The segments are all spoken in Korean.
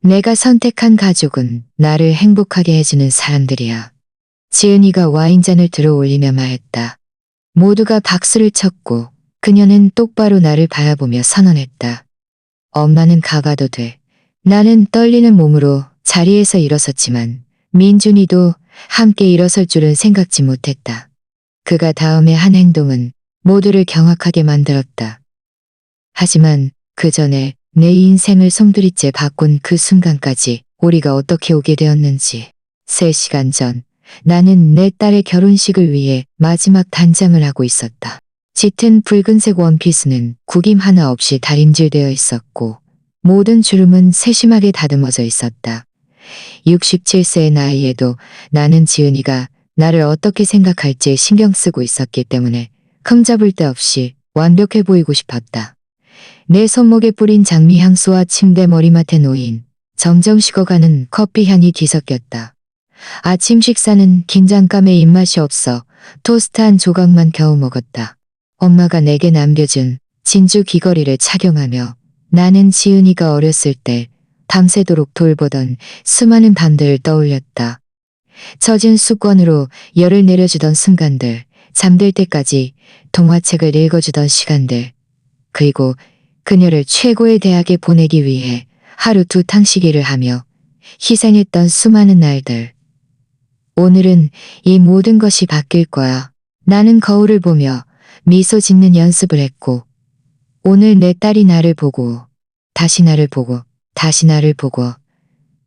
내가 선택한 가족은 나를 행복하게 해주는 사람들이야. 지은이가 와인잔을 들어 올리며 말했다. 모두가 박수를 쳤고 그녀는 똑바로 나를 바라보며 선언했다. 엄마는 가봐도 돼. 나는 떨리는 몸으로 자리에서 일어섰지만 민준이도 함께 일어설 줄은 생각지 못했다. 그가 다음에 한 행동은 모두를 경악하게 만들었다. 하지만 그 전에 내 인생을 송두리째 바꾼 그 순간까지 우리가 어떻게 오게 되었는지 3시간 전 나는 내 딸의 결혼식을 위해 마지막 단장을 하고 있었다. 짙은 붉은색 원피스는 구김 하나 없이 다림질되어 있었고 모든 주름은 세심하게 다듬어져 있었다. 67세의 나이에도 나는 지은이가 나를 어떻게 생각할지 신경 쓰고 있었기 때문에 흠잡을 데 없이 완벽해 보이고 싶었다. 내 손목에 뿌린 장미 향수와 침대 머리맡에 놓인 점점 식어가는 커피 향이 뒤섞였다. 아침 식사는 긴장감에 입맛이 없어 토스트 한 조각만 겨우 먹었다. 엄마가 내게 남겨준 진주 귀걸이를 착용하며 나는 지은이가 어렸을 때 밤새도록 돌보던 수많은 밤들을 떠올렸다. 젖은 수건으로 열을 내려주던 순간들, 잠들 때까지 동화책을 읽어주던 시간들, 그리고 그녀를 최고의 대학에 보내기 위해 하루 2탕씩 하며 희생했던 수많은 날들. 오늘은 이 모든 것이 바뀔 거야. 나는 거울을 보며 미소 짓는 연습을 했고 오늘 내 딸이 나를 보고 다시 나를 보고 다시 나를 보고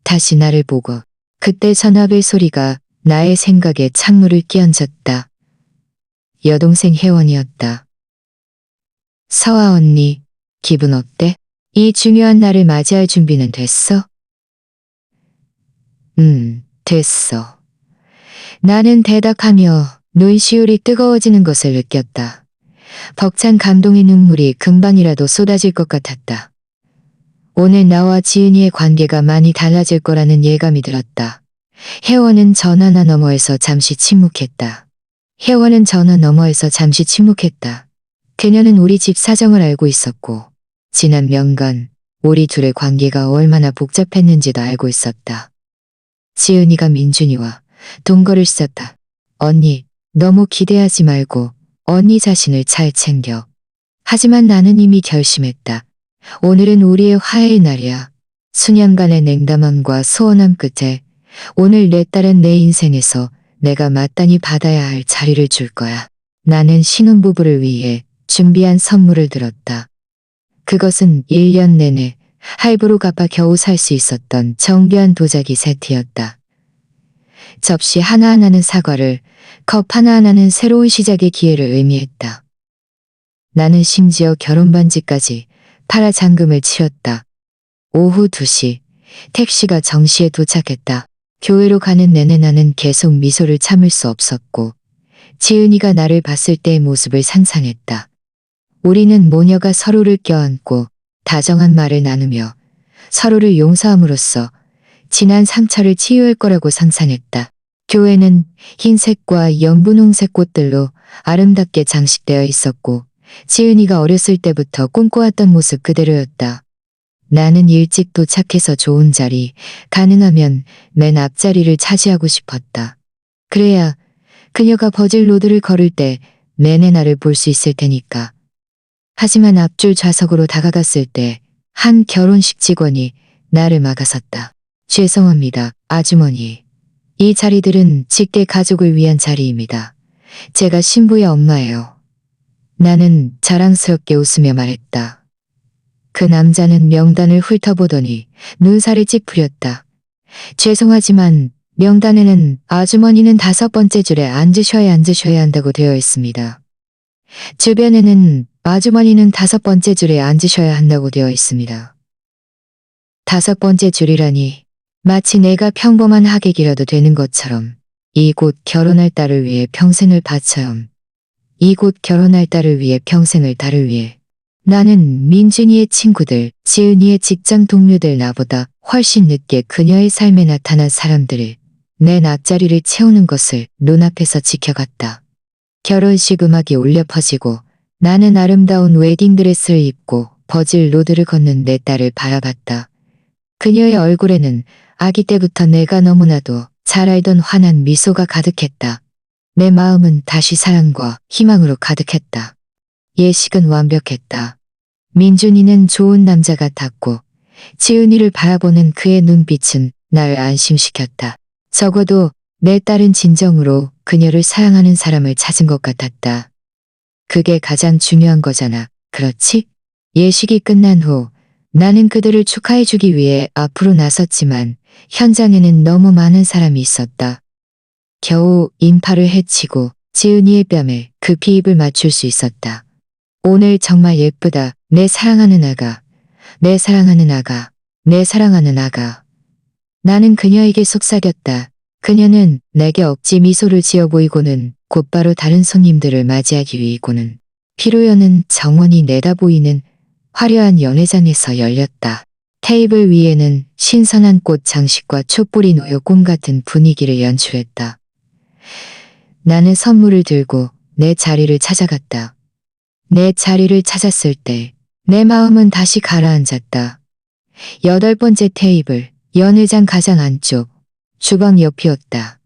다시 나를 보고 그때 전화벨 소리가 나의 생각에 찬물을 끼얹었다. 여동생 혜원이었다. 서아 언니, 기분 어때? 이 중요한 날을 맞이할 준비는 됐어? 됐어. 나는 대답하며 눈시울이 뜨거워지는 것을 느꼈다. 벅찬 감동의 눈물이 금방이라도 쏟아질 것 같았다. 오늘 나와 지은이의 관계가 많이 달라질 거라는 예감이 들었다. 혜원은 전화 너머에서 잠시 침묵했다. 그녀는 우리 집 사정을 알고 있었고 지난 몇간 우리 둘의 관계가 얼마나 복잡했는지도 알고 있었다. 지은이가 민준이와 동거를 시켰다. 언니, 너무 기대하지 말고 언니 자신을 잘 챙겨. 하지만 나는 이미 결심했다. 오늘은 우리의 화해의 날이야. 수년간의 냉담함과 소원함 끝에 오늘 내 딸은 내 인생에서 내가 마땅히 받아야 할 자리를 줄 거야. 나는 신혼부부를 위해 준비한 선물을 들었다. 그것은 1년 내내 할부로 갚아 겨우 살 수 있었던 정교한 도자기 세트였다. 접시 하나하나는 사과를, 컵 하나하나는 새로운 시작의 기회를 의미했다. 나는 심지어 결혼 반지까지 팔아 잔금을 치렀다. 오후 2시, 택시가 정시에 도착했다. 교회로 가는 내내 나는 계속 미소를 참을 수 없었고 지은이가 나를 봤을 때의 모습을 상상했다. 우리는 모녀가 서로를 껴안고 다정한 말을 나누며 서로를 용서함으로써 지난 상처를 치유할 거라고 상상했다. 교회는 흰색과 연분홍색 꽃들로 아름답게 장식되어 있었고 지은이가 어렸을 때부터 꿈꿔왔던 모습 그대로였다. 나는 일찍 도착해서 좋은 자리, 가능하면 맨 앞자리를 차지하고 싶었다. 그래야 그녀가 버질 로드를 걸을 때 내내 나를 볼 수 있을 테니까. 하지만 앞줄 좌석으로 다가갔을 때 한 결혼식 직원이 나를 막아섰다. 죄송합니다, 아주머니. 이 자리들은 직계 가족을 위한 자리입니다. 제가 신부의 엄마예요. 나는 자랑스럽게 웃으며 말했다. 그 남자는 명단을 훑어보더니 눈살을 찌푸렸다. 죄송하지만 명단에는 아주머니는 5번째 줄에 앉으셔야 한다고 되어 있습니다. 주변에는 아주머니는 5번째 줄에 앉으셔야 한다고 되어 있습니다. 5번째 줄이라니 마치 내가 평범한 하객이라도 되는 것처럼 이곳 결혼할 딸을 위해 평생을 바쳐요. 이곳 결혼할 딸을 위해 평생을 딸을 위해. 나는 민준이의 친구들, 지은이의 직장 동료들 나보다 훨씬 늦게 그녀의 삶에 나타난 사람들을 내 앞자리를 채우는 것을 눈앞에서 지켜갔다. 결혼식 음악이 울려 퍼지고 나는 아름다운 웨딩드레스를 입고 버질 로드를 걷는 내 딸을 바라봤다. 그녀의 얼굴에는 아기 때부터 내가 너무나도 잘 알던 환한 미소가 가득했다. 내 마음은 다시 사랑과 희망으로 가득했다. 예식은 완벽했다. 민준이는 좋은 남자 같았고 지은이를 바라보는 그의 눈빛은 날 안심시켰다. 적어도 내 딸은 진정으로 그녀를 사랑하는 사람을 찾은 것 같았다. 그게 가장 중요한 거잖아. 그렇지? 예식이 끝난 후 나는 그들을 축하해주기 위해 앞으로 나섰지만 현장에는 너무 많은 사람이 있었다. 겨우 인파를 헤치고 지은이의 뺨에 급히 입을 맞출 수 있었다. 오늘 정말 예쁘다. 내 사랑하는 아가. 내 사랑하는 아가. 내 사랑하는 아가. 나는 그녀에게 속삭였다. 그녀는 내게 억지 미소를 지어 보이고는 곧바로 다른 손님들을 맞이하기 위해고는 피로 여는 정원이 내다보이는 화려한 연회장에서 열렸다. 테이블 위에는 신선한 꽃 장식과 촛불이 놓여 꿈 같은 분위기를 연출했다. 나는 선물을 들고 내 자리를 찾아갔다. 내 자리를 찾았을 때 내 마음은 다시 가라앉았다. 8번째 테이블, 연회장 가장 안쪽, 주방 옆이었다.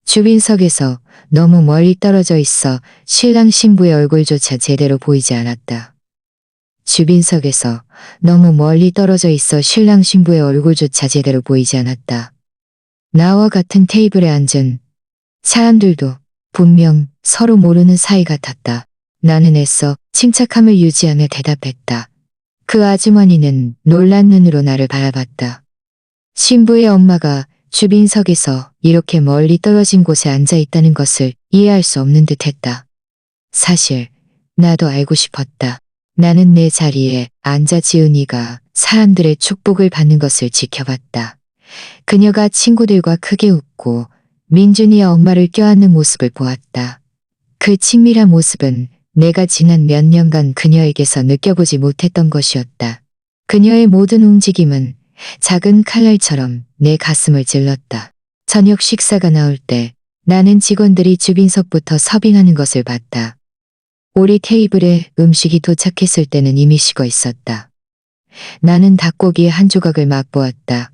주빈석에서 너무 멀리 떨어져 있어 신랑 신부의 얼굴조차 제대로 보이지 않았다. 주빈석에서 너무 멀리 떨어져 있어 신랑 신부의 얼굴조차 제대로 보이지 않았다. 나와 같은 테이블에 앉은 사람들도 분명 서로 모르는 사이 같았다. 나는 애써 침착함을 유지하며 대답했다. 그 아주머니는 놀란 눈으로 나를 바라봤다. 신부의 엄마가 주빈석에서 이렇게 멀리 떨어진 곳에 앉아 있다는 것을 이해할 수 없는 듯 했다. 사실 나도 알고 싶었다. 나는 내 자리에 앉아 지은이가 사람들의 축복을 받는 것을 지켜봤다. 그녀가 친구들과 크게 웃고 민준이의 엄마를 껴안는 모습을 보았다. 그 친밀한 모습은 내가 지난 몇 년간 그녀에게서 느껴보지 못했던 것이었다. 그녀의 모든 움직임은 작은 칼날처럼 내 가슴을 찔렀다. 저녁 식사가 나올 때 나는 직원들이 주빈석부터 서빙하는 것을 봤다. 우리 테이블에 음식이 도착했을 때는 이미 식어 있었다. 나는 닭고기의 한 조각을 맛보았다.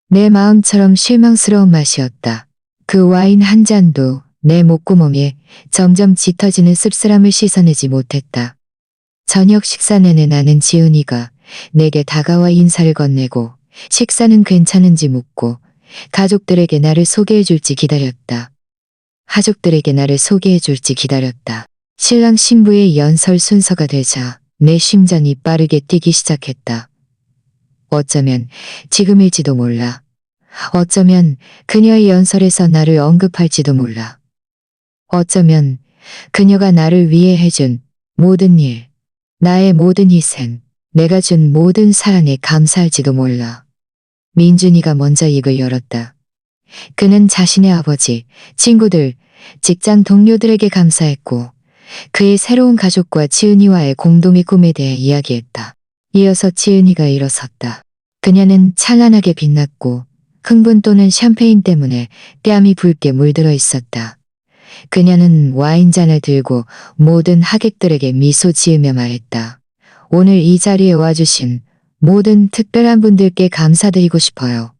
내 마음처럼 실망스러운 맛이었다. 그 와인 한 잔도 내 목구멍에 점점 짙어지는 씁쓸함을 씻어내지 못했다. 저녁 식사 내내 나는 지은이가 내게 다가와 인사를 건네고 식사는 괜찮은지 묻고 가족들에게 나를 소개해줄지 기다렸다. 가족들에게 나를 소개해줄지 기다렸다. 신랑 신부의 연설 순서가 되자 내 심장이 빠르게 뛰기 시작했다. 어쩌면 지금일지도 몰라. 어쩌면 그녀의 연설에서 나를 언급할지도 몰라. 어쩌면 그녀가 나를 위해 해준 모든 일, 나의 모든 희생, 내가 준 모든 사랑에 감사할지도 몰라. 민준이가 먼저 입을 열었다. 그는 자신의 아버지, 친구들, 직장 동료들에게 감사했고 그의 새로운 가족과 지은이와의 공동의 꿈에 대해 이야기했다. 이어서 지은이가 일어섰다. 그녀는 찬란하게 빛났고 흥분 또는 샴페인 때문에 뺨이 붉게 물들어 있었다. 그녀는 와인잔을 들고 모든 하객들에게 미소 지으며 말했다. 오늘 이 자리에 와주신 모든 특별한 분들께 감사드리고 싶어요.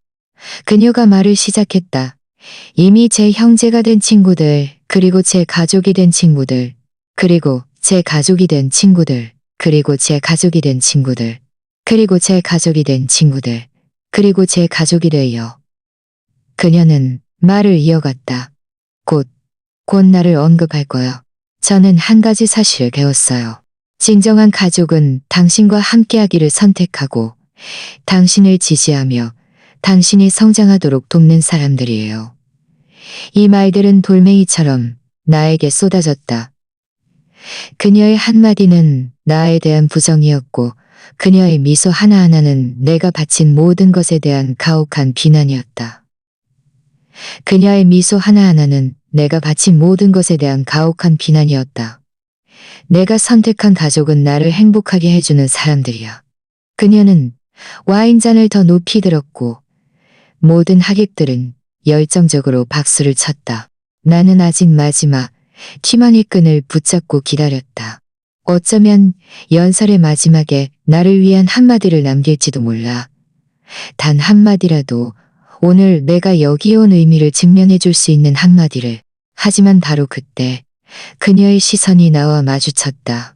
그녀가 말을 시작했다. 이미 제 형제가 된 친구들, 그리고 제 가족이 된 친구들, 그리고 제 가족이 된 친구들, 그리고 제 가족이 된 친구들, 그리고 제 가족이 된 친구들, 그리고 제 가족이 되어. 그녀는 말을 이어갔다. 곧 나를 언급할 거야. 저는 한 가지 사실을 배웠어요. 진정한 가족은 당신과 함께하기를 선택하고 당신을 지지하며 당신이 성장하도록 돕는 사람들이에요. 이 말들은 돌멩이처럼 나에게 쏟아졌다. 그녀의 한마디는 나에 대한 부정이었고 그녀의 미소 하나하나는 내가 바친 모든 것에 대한 가혹한 비난이었다. 그녀의 미소 하나하나는 내가 바친 모든 것에 대한 가혹한 비난이었다. 내가 선택한 가족은 나를 행복하게 해주는 사람들이야. 그녀는 와인잔을 더 높이 들었고 모든 하객들은 열정적으로 박수를 쳤다. 나는 아직 마지막 희망의 끈을 붙잡고 기다렸다. 어쩌면 연설의 마지막에 나를 위한 한마디를 남길지도 몰라. 단 한마디라도 오늘 내가 여기 온 의미를 증명해 줄 수 있는 한마디를. 하지만 바로 그때 그녀의 시선이 나와 마주쳤다.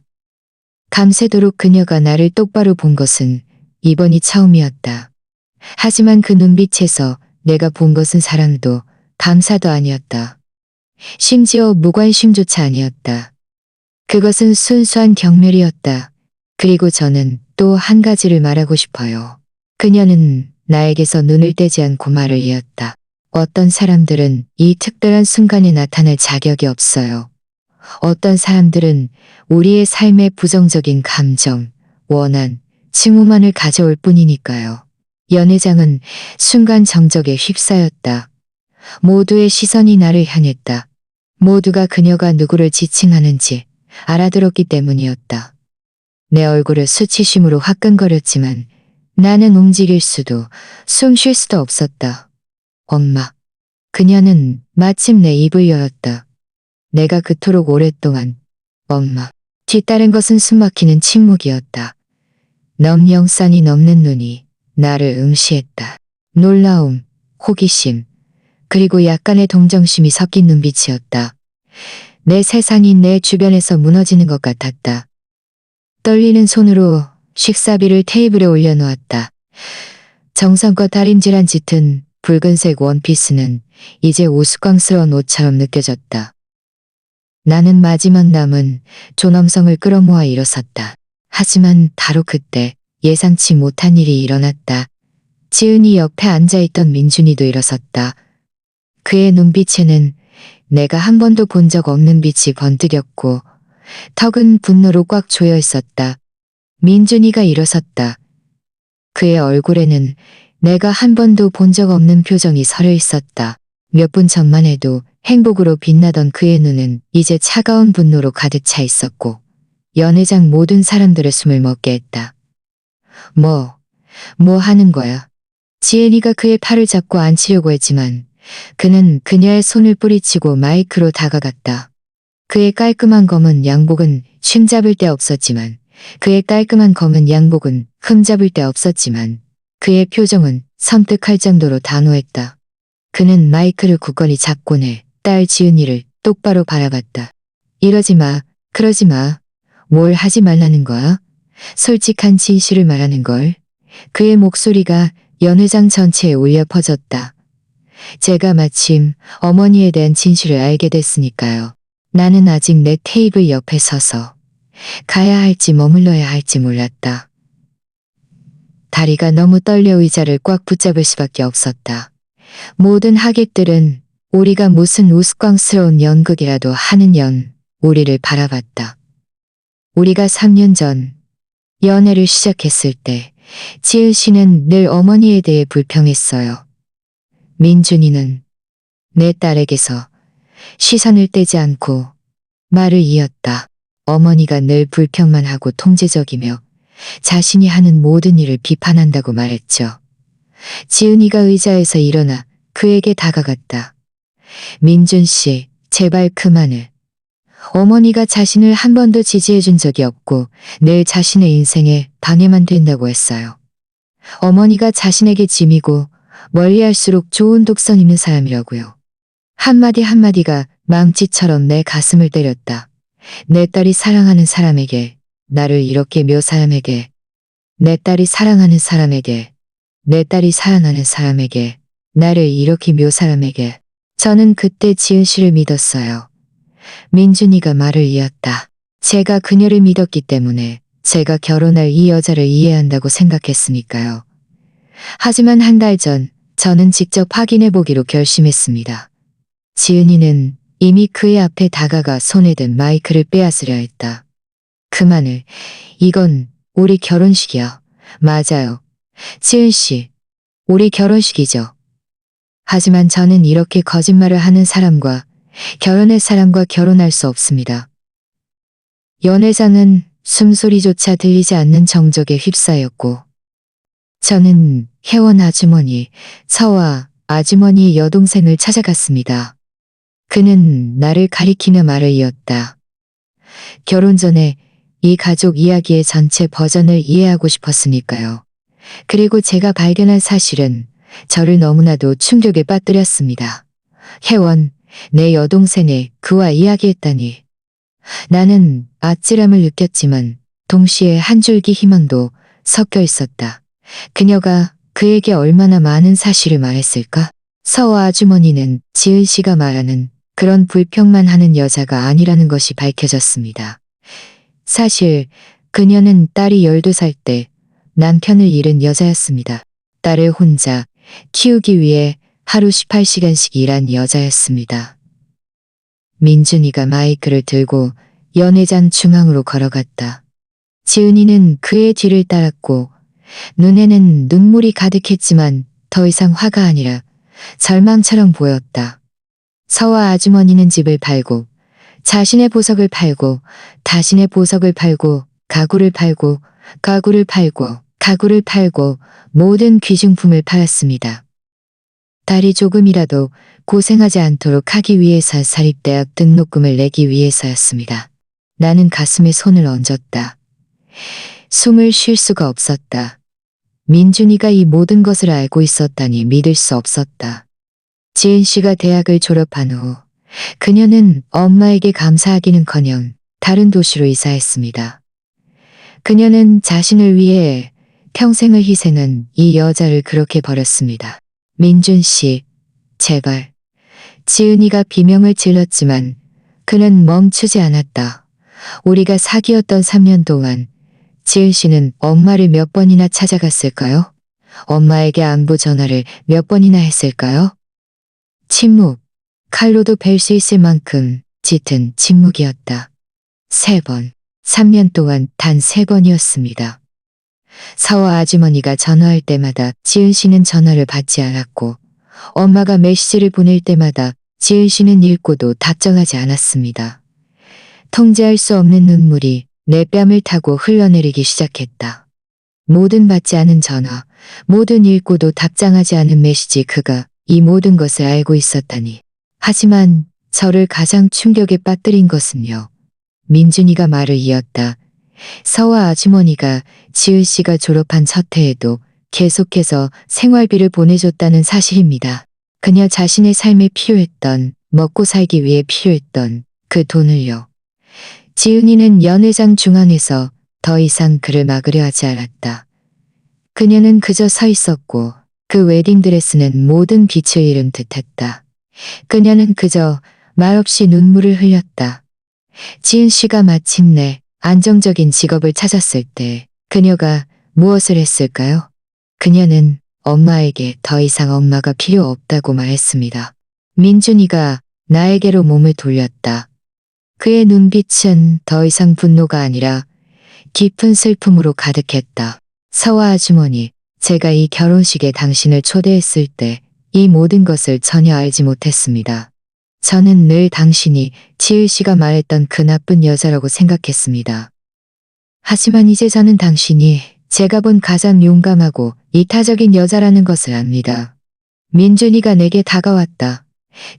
밤새도록 그녀가 나를 똑바로 본 것은 이번이 처음이었다. 하지만 그 눈빛에서 내가 본 것은 사랑도 감사도 아니었다. 심지어 무관심조차 아니었다. 그것은 순수한 경멸이었다. 그리고 저는 또 한 가지를 말하고 싶어요. 그녀는 나에게서 눈을 떼지 않고 말을 이었다. 어떤 사람들은 이 특별한 순간에 나타날 자격이 없어요. 어떤 사람들은 우리의 삶에 부정적인 감정, 원한, 칭후만을 가져올 뿐이니까요. 연회장은 순간 정적에 휩싸였다. 모두의 시선이 나를 향했다. 모두가 그녀가 누구를 지칭하는지 알아들었기 때문이었다. 내 얼굴을 수치심으로 화끈거렸지만 나는 움직일 수도 숨 쉴 수도 없었다. 엄마. 그녀는 마침 내 입을 열었다. 내가 그토록 오랫동안 엄마. 뒤따른 것은 숨막히는 침묵이었다. 넘령산이 넘는 눈이 나를 응시했다. 놀라움, 호기심, 그리고 약간의 동정심이 섞인 눈빛이었다. 내 세상이 내 주변에서 무너지는 것 같았다. 떨리는 손으로 식사비를 테이블에 올려놓았다. 정성껏 다림질한 짙은 붉은색 원피스는 이제 우스꽝스러운 옷처럼 느껴졌다. 나는 마지막 남은 존엄성을 끌어모아 일어섰다. 하지만 바로 그때 예상치 못한 일이 일어났다. 지은이 옆에 앉아있던 민준이도 일어섰다. 그의 눈빛에는 내가 한 번도 본 적 없는 빛이 번뜩였고 턱은 분노로 꽉 조여 있었다. 민준이가 일어섰다. 그의 얼굴에는 내가 한 번도 본 적 없는 표정이 서려 있었다. 몇 분 전만 해도 행복으로 빛나던 그의 눈은 이제 차가운 분노로 가득 차 있었고 연회장 모든 사람들의 숨을 먹게 했다. 뭐 하는 거야? 지은이가 그의 팔을 잡고 앉히려고 했지만 그는 그녀의 손을 뿌리치고 마이크로 다가갔다. 그의 깔끔한 검은 양복은 춤잡을 데 없었지만 그의 깔끔한 검은 양복은 흠잡을 데 없었지만 그의 표정은 섬뜩할 정도로 단호했다. 그는 마이크를 굳건히 잡고 내 딸 지은이를 똑바로 바라봤다. 이러지 마, 그러지 마. 뭘 하지 말라는 거야? 솔직한 진실을 말하는 걸. 그의 목소리가 연회장 전체에 울려 퍼졌다. 제가 마침 어머니에 대한 진실을 알게 됐으니까요. 나는 아직 내 테이블 옆에 서서 가야 할지 머물러야 할지 몰랐다. 다리가 너무 떨려 의자를 꽉 붙잡을 수밖에 없었다. 모든 하객들은 우리가 무슨 우스꽝스러운 연극이라도 하는 우리를 바라봤다. 우리가 3년 전 연애를 시작했을 때 지은 씨는 늘 어머니에 대해 불평했어요. 민준이는 내 딸에게서 시선을 떼지 않고 말을 이었다. 어머니가 늘 불평만 하고 통제적이며 자신이 하는 모든 일을 비판한다고 말했죠. 지은이가 의자에서 일어나 그에게 다가갔다. 민준 씨, 제발 그만을. 어머니가 자신을 한 번도 지지해 준 적이 없고 늘 자신의 인생에 방해만 된다고 했어요. 어머니가 자신에게 짐이고 멀리할수록 좋은 독성 있는 사람이라고요. 한마디 한마디가 망치처럼 내 가슴을 때렸다. 내 딸이 사랑하는 사람에게, 나를 이렇게 묘사람에게, 내 딸이 사랑하는 사람에게, 내 딸이 사랑하는 사람에게, 나를 이렇게 묘사람에게. 저는 그때 지은 씨를 믿었어요. 민준이가 말을 이었다. 제가 그녀를 믿었기 때문에 제가 결혼할 이 여자를 이해한다고 생각했으니까요. 하지만 한 달 전 저는 직접 확인해 보기로 결심했습니다. 지은이는 이미 그의 앞에 다가가 손에 든 마이크를 빼앗으려 했다. 그만을. 이건 우리 결혼식이야. 맞아요. 지은 씨, 우리 결혼식이죠. 하지만 저는 이렇게 거짓말을 하는 사람과 결혼할 사람과 결혼할 수 없습니다. 연회장은 숨소리조차 들리지 않는 정적에 휩싸였고 저는 혜원 아주머니, 저와 아주머니의 여동생을 찾아갔습니다. 그는 나를 가리키며 말을 이었다. 결혼 전에 이 가족 이야기의 전체 버전을 이해하고 싶었으니까요. 그리고 제가 발견한 사실은 저를 너무나도 충격에 빠뜨렸습니다. 혜원, 내 여동생이 그와 이야기했다니. 나는 아찔함을 느꼈지만 동시에 한 줄기 희망도 섞여 있었다. 그녀가 그에게 얼마나 많은 사실을 말했을까? 서와 아주머니는 지은 씨가 말하는 그런 불평만 하는 여자가 아니라는 것이 밝혀졌습니다. 사실 그녀는 딸이 12살 때 남편을 잃은 여자였습니다. 딸을 혼자 키우기 위해 하루 18시간씩 일한 여자였습니다. 민준이가 마이크를 들고 연회장 중앙으로 걸어갔다. 지은이는 그의 뒤를 따랐고 눈에는 눈물이 가득했지만 더 이상 화가 아니라 절망처럼 보였다. 서와 아주머니는 집을 팔고 자신의 보석을 팔고 자신의 보석을 팔고 가구를 팔고 가구를 팔고 가구를 팔고 모든 귀중품을 팔았습니다. 딸이 조금이라도 고생하지 않도록 하기 위해서 사립대학 등록금을 내기 위해서였습니다. 나는 가슴에 손을 얹었다. 숨을 쉴 수가 없었다. 민준이가 이 모든 것을 알고 있었다니 믿을 수 없었다. 지은 씨가 대학을 졸업한 후 그녀는 엄마에게 감사하기는커녕 다른 도시로 이사했습니다. 그녀는 자신을 위해 평생을 희생한 이 여자를 그렇게 버렸습니다. 민준 씨, 제발. 지은이가 비명을 질렀지만 그는 멈추지 않았다. 우리가 사귀었던 3년 동안 지은 씨는 엄마를 몇 번이나 찾아갔을까요? 엄마에게 안부 전화를 몇 번이나 했을까요? 침묵. 칼로도 벨 수 있을 만큼 짙은 침묵이었다. 3번. 3년 동안 단 3번이었습니다. 서와 아주머니가 전화할 때마다 지은 씨는 전화를 받지 않았고 엄마가 메시지를 보낼 때마다 지은 씨는 읽고도 답장하지 않았습니다. 통제할 수 없는 눈물이 내 뺨을 타고 흘러내리기 시작했다. 모든 받지 않은 전화, 모든 읽고도 답장하지 않은 메시지 그가 이 모든 것을 알고 있었다니. 하지만 저를 가장 충격에 빠뜨린 것은요. 민준이가 말을 이었다. 서와 아주머니가 지은 씨가 졸업한 첫 해에도 계속해서 생활비를 보내줬다는 사실입니다. 그녀 자신의 삶에 필요했던, 먹고 살기 위해 필요했던 그 돈을요. 지은이는 연회장 중앙에서 더 이상 그를 막으려 하지 않았다. 그녀는 그저 서 있었고 그 웨딩드레스는 모든 빛을 잃은 듯했다. 그녀는 그저 말없이 눈물을 흘렸다. 지은 씨가 마침내 안정적인 직업을 찾았을 때 그녀가 무엇을 했을까요? 그녀는 엄마에게 더 이상 엄마가 필요 없다고 말했습니다. 민준이가 나에게로 몸을 돌렸다. 그의 눈빛은 더 이상 분노가 아니라 깊은 슬픔으로 가득했다. 서와 아주머니, 제가 이 결혼식에 당신을 초대했을 때 이 모든 것을 전혀 알지 못했습니다. 저는 늘 당신이 지은 씨가 말했던 그 나쁜 여자라고 생각했습니다. 하지만 이제 저는 당신이 제가 본 가장 용감하고 이타적인 여자라는 것을 압니다. 민준이가 내게 다가왔다.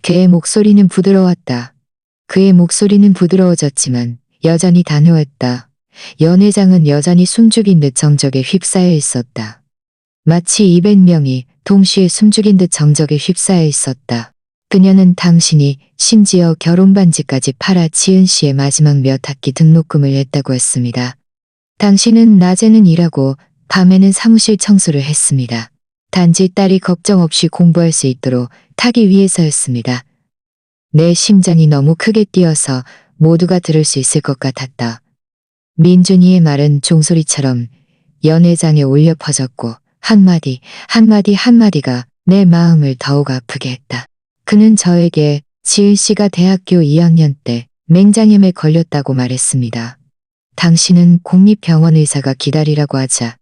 그의 목소리는 부드러웠다. 그의 목소리는 부드러워졌지만 여전히 단호했다. 연회장은 여전히 숨죽인 듯 정적에 휩싸여 있었다. 마치 200명이 동시에 숨죽인 듯 정적에 휩싸여 있었다. 그녀는 당신이 심지어 결혼 반지까지 팔아 지은 씨의 마지막 몇 학기 등록금을 냈다고 했습니다. 당신은 낮에는 일하고 밤에는 사무실 청소를 했습니다. 단지 딸이 걱정 없이 공부할 수 있도록 하기 위해서였습니다. 내 심장이 너무 크게 뛰어서 모두가 들을 수 있을 것 같았다. 민준이의 말은 종소리처럼 연회장에 울려 퍼졌고 한마디 한마디가 내 마음을 더욱 아프게 했다. 그는 저에게 지은 씨가 대학교 2학년 때 맹장염에 걸렸다고 말했습니다. 당신은 공립병원 의사가 기다리라고 하자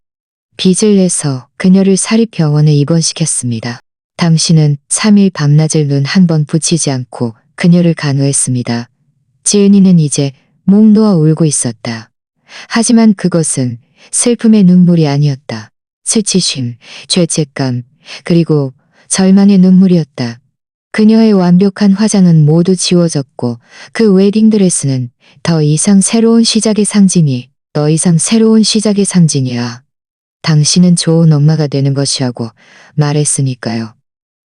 빚을 내서 그녀를 사립병원에 입원시켰습니다. 당신은 3일 밤낮을 눈 한 번 붙이지 않고 그녀를 간호했습니다. 지은이는 이제 목 놓아 울고 있었다. 하지만 그것은 슬픔의 눈물이 아니었다. 수치심, 죄책감, 그리고 절망의 눈물이었다. 그녀의 완벽한 화장은 모두 지워졌고 그 웨딩드레스는 더 이상 새로운 시작의 상징이야. 당신은 좋은 엄마가 되는 것이라고 말했으니까요.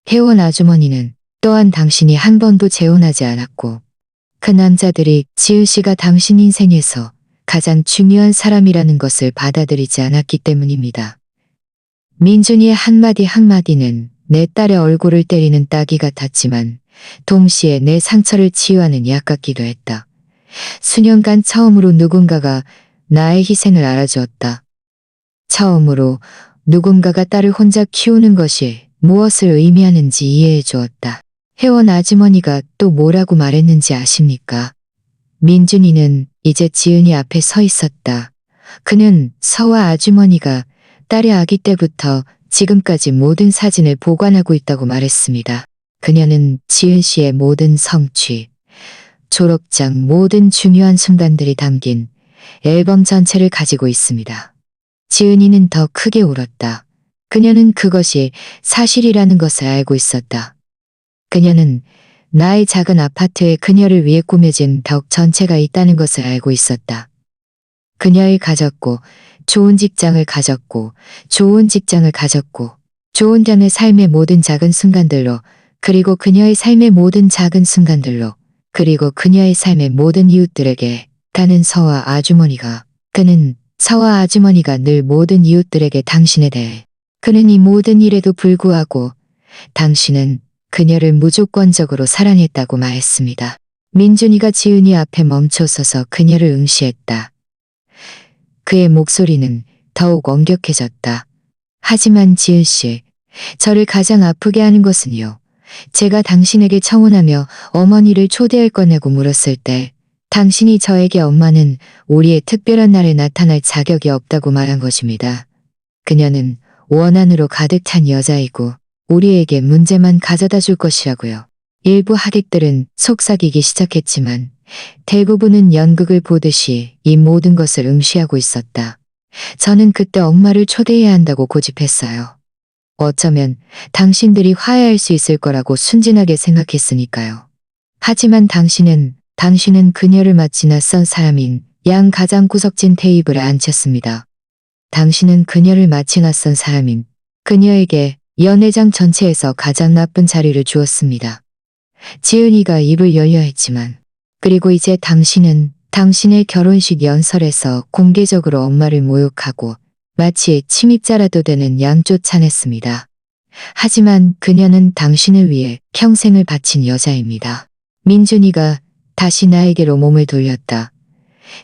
혜원 아주머니는 또한 당신이 한 번도 재혼하지 않았고 그 남자들이 지은 씨가 당신 인생에서 가장 중요한 사람이라는 것을 받아들이지 않았기 때문입니다. 민준이의 한마디 한마디는 내 딸의 얼굴을 때리는 따기 같았지만 동시에 내 상처를 치유하는 약 같기도 했다. 수년간 처음으로 누군가가 나의 희생을 알아주었다. 처음으로 누군가가 딸을 혼자 키우는 것이 무엇을 의미하는지 이해해 주었다. 혜원 아주머니가 또 뭐라고 말했는지 아십니까? 민준이는 이제 지은이 앞에 서 있었다. 그는 서와 아주머니가 딸의 아기 때부터 지금까지 모든 사진을 보관하고 있다고 말했습니다. 그녀는 지은 씨의 모든 성취, 졸업장 모든 중요한 순간들이 담긴 앨범 전체를 가지고 있습니다. 지은이는 더 크게 울었다. 그녀는 그것이 사실이라는 것을 알고 있었다. 그녀는 나의 작은 아파트에 그녀를 위해 꾸며진 벽 전체가 있다는 것을 알고 있었다. 그녀를 가졌고 좋은 직장을 가졌고 좋은 직장을 가졌고 좋은 점의 삶의 모든 작은 순간들로 그리고 그녀의 삶의 모든 작은 순간들로 그리고 그녀의 삶의 모든 이웃들에게 가는 서와 아주머니가 그는 서와 아주머니가 늘 모든 이웃들에게 당신에 대해 그는 이 모든 일에도 불구하고 당신은 그녀를 무조건적으로 사랑했다고 말했습니다. 민준이가 지은이 앞에 멈춰서서 그녀를 응시했다. 그의 목소리는 더욱 엄격해졌다. 하지만 지은 씨, 저를 가장 아프게 하는 것은요. 제가 당신에게 청혼하며 어머니를 초대할 거냐고 물었을 때 당신이 저에게 엄마는 우리의 특별한 날에 나타날 자격이 없다고 말한 것입니다. 그녀는 원한으로 가득 찬 여자이고 우리에게 문제만 가져다 줄 것이라고요. 일부 하객들은 속삭이기 시작했지만 대부분은 연극을 보듯이 이 모든 것을 응시하고 있었다. 저는 그때 엄마를 초대해야 한다고 고집했어요. 어쩌면 당신들이 화해할 수 있을 거라고 순진하게 생각했으니까요. 하지만 당신은 그녀를 마치 낯선 사람인 양 가장 구석진 테이블에 앉혔습니다. 당신은 그녀를 마치 낯선 사람인 그녀에게 연회장 전체에서 가장 나쁜 자리를 주었습니다. 지은이가 입을 열려 했지만 그리고 이제 당신은 당신의 결혼식 연설에서 공개적으로 엄마를 모욕하고 마치 침입자라도 되는 양 쫓아냈습니다. 하지만 그녀는 당신을 위해 평생을 바친 여자입니다. 민준이가 다시 나에게로 몸을 돌렸다.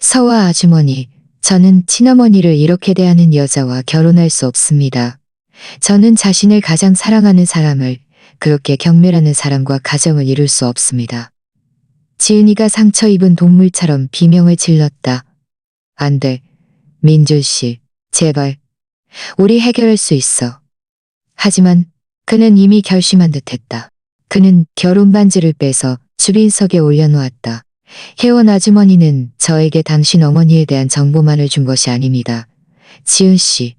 서와 아주머니, 저는 친어머니를 이렇게 대하는 여자와 결혼할 수 없습니다. 저는 자신을 가장 사랑하는 사람을 그렇게 경멸하는 사람과 가정을 이룰 수 없습니다. 지은이가 상처 입은 동물처럼 비명을 질렀다. 안 돼. 민준 씨, 제발. 우리 해결할 수 있어. 하지만 그는 이미 결심한 듯했다. 그는 결혼 반지를 빼서 주빈석에 올려놓았다. 혜원 아주머니는 저에게 당신 어머니에 대한 정보만을 준 것이 아닙니다. 지은 씨.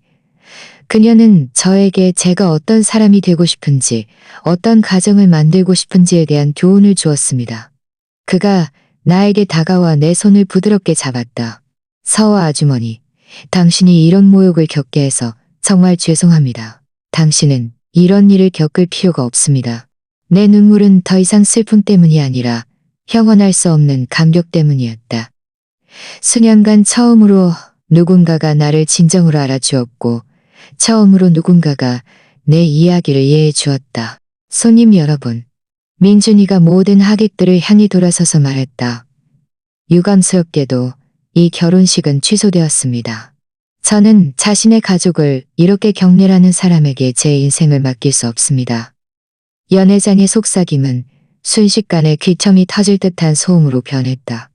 그녀는 저에게 제가 어떤 사람이 되고 싶은지, 어떤 가정을 만들고 싶은지에 대한 교훈을 주었습니다. 그가 나에게 다가와 내 손을 부드럽게 잡았다. 서와 아주머니, 당신이 이런 모욕을 겪게 해서 정말 죄송합니다. 당신은 이런 일을 겪을 필요가 없습니다. 내 눈물은 더 이상 슬픔 때문이 아니라 형언할 수 없는 감격 때문이었다. 수년간 처음으로 누군가가 나를 진정으로 알아주었고 처음으로 누군가가 내 이야기를 이해해 주었다. 손님 여러분, 민준이가 모든 하객들을 향해 돌아서서 말했다. 유감스럽게도 이 결혼식은 취소되었습니다. 저는 자신의 가족을 이렇게 경멸하는 사람에게 제 인생을 맡길 수 없습니다. 연회장의 속삭임은 순식간에 귀첨이 터질 듯한 소음으로 변했다.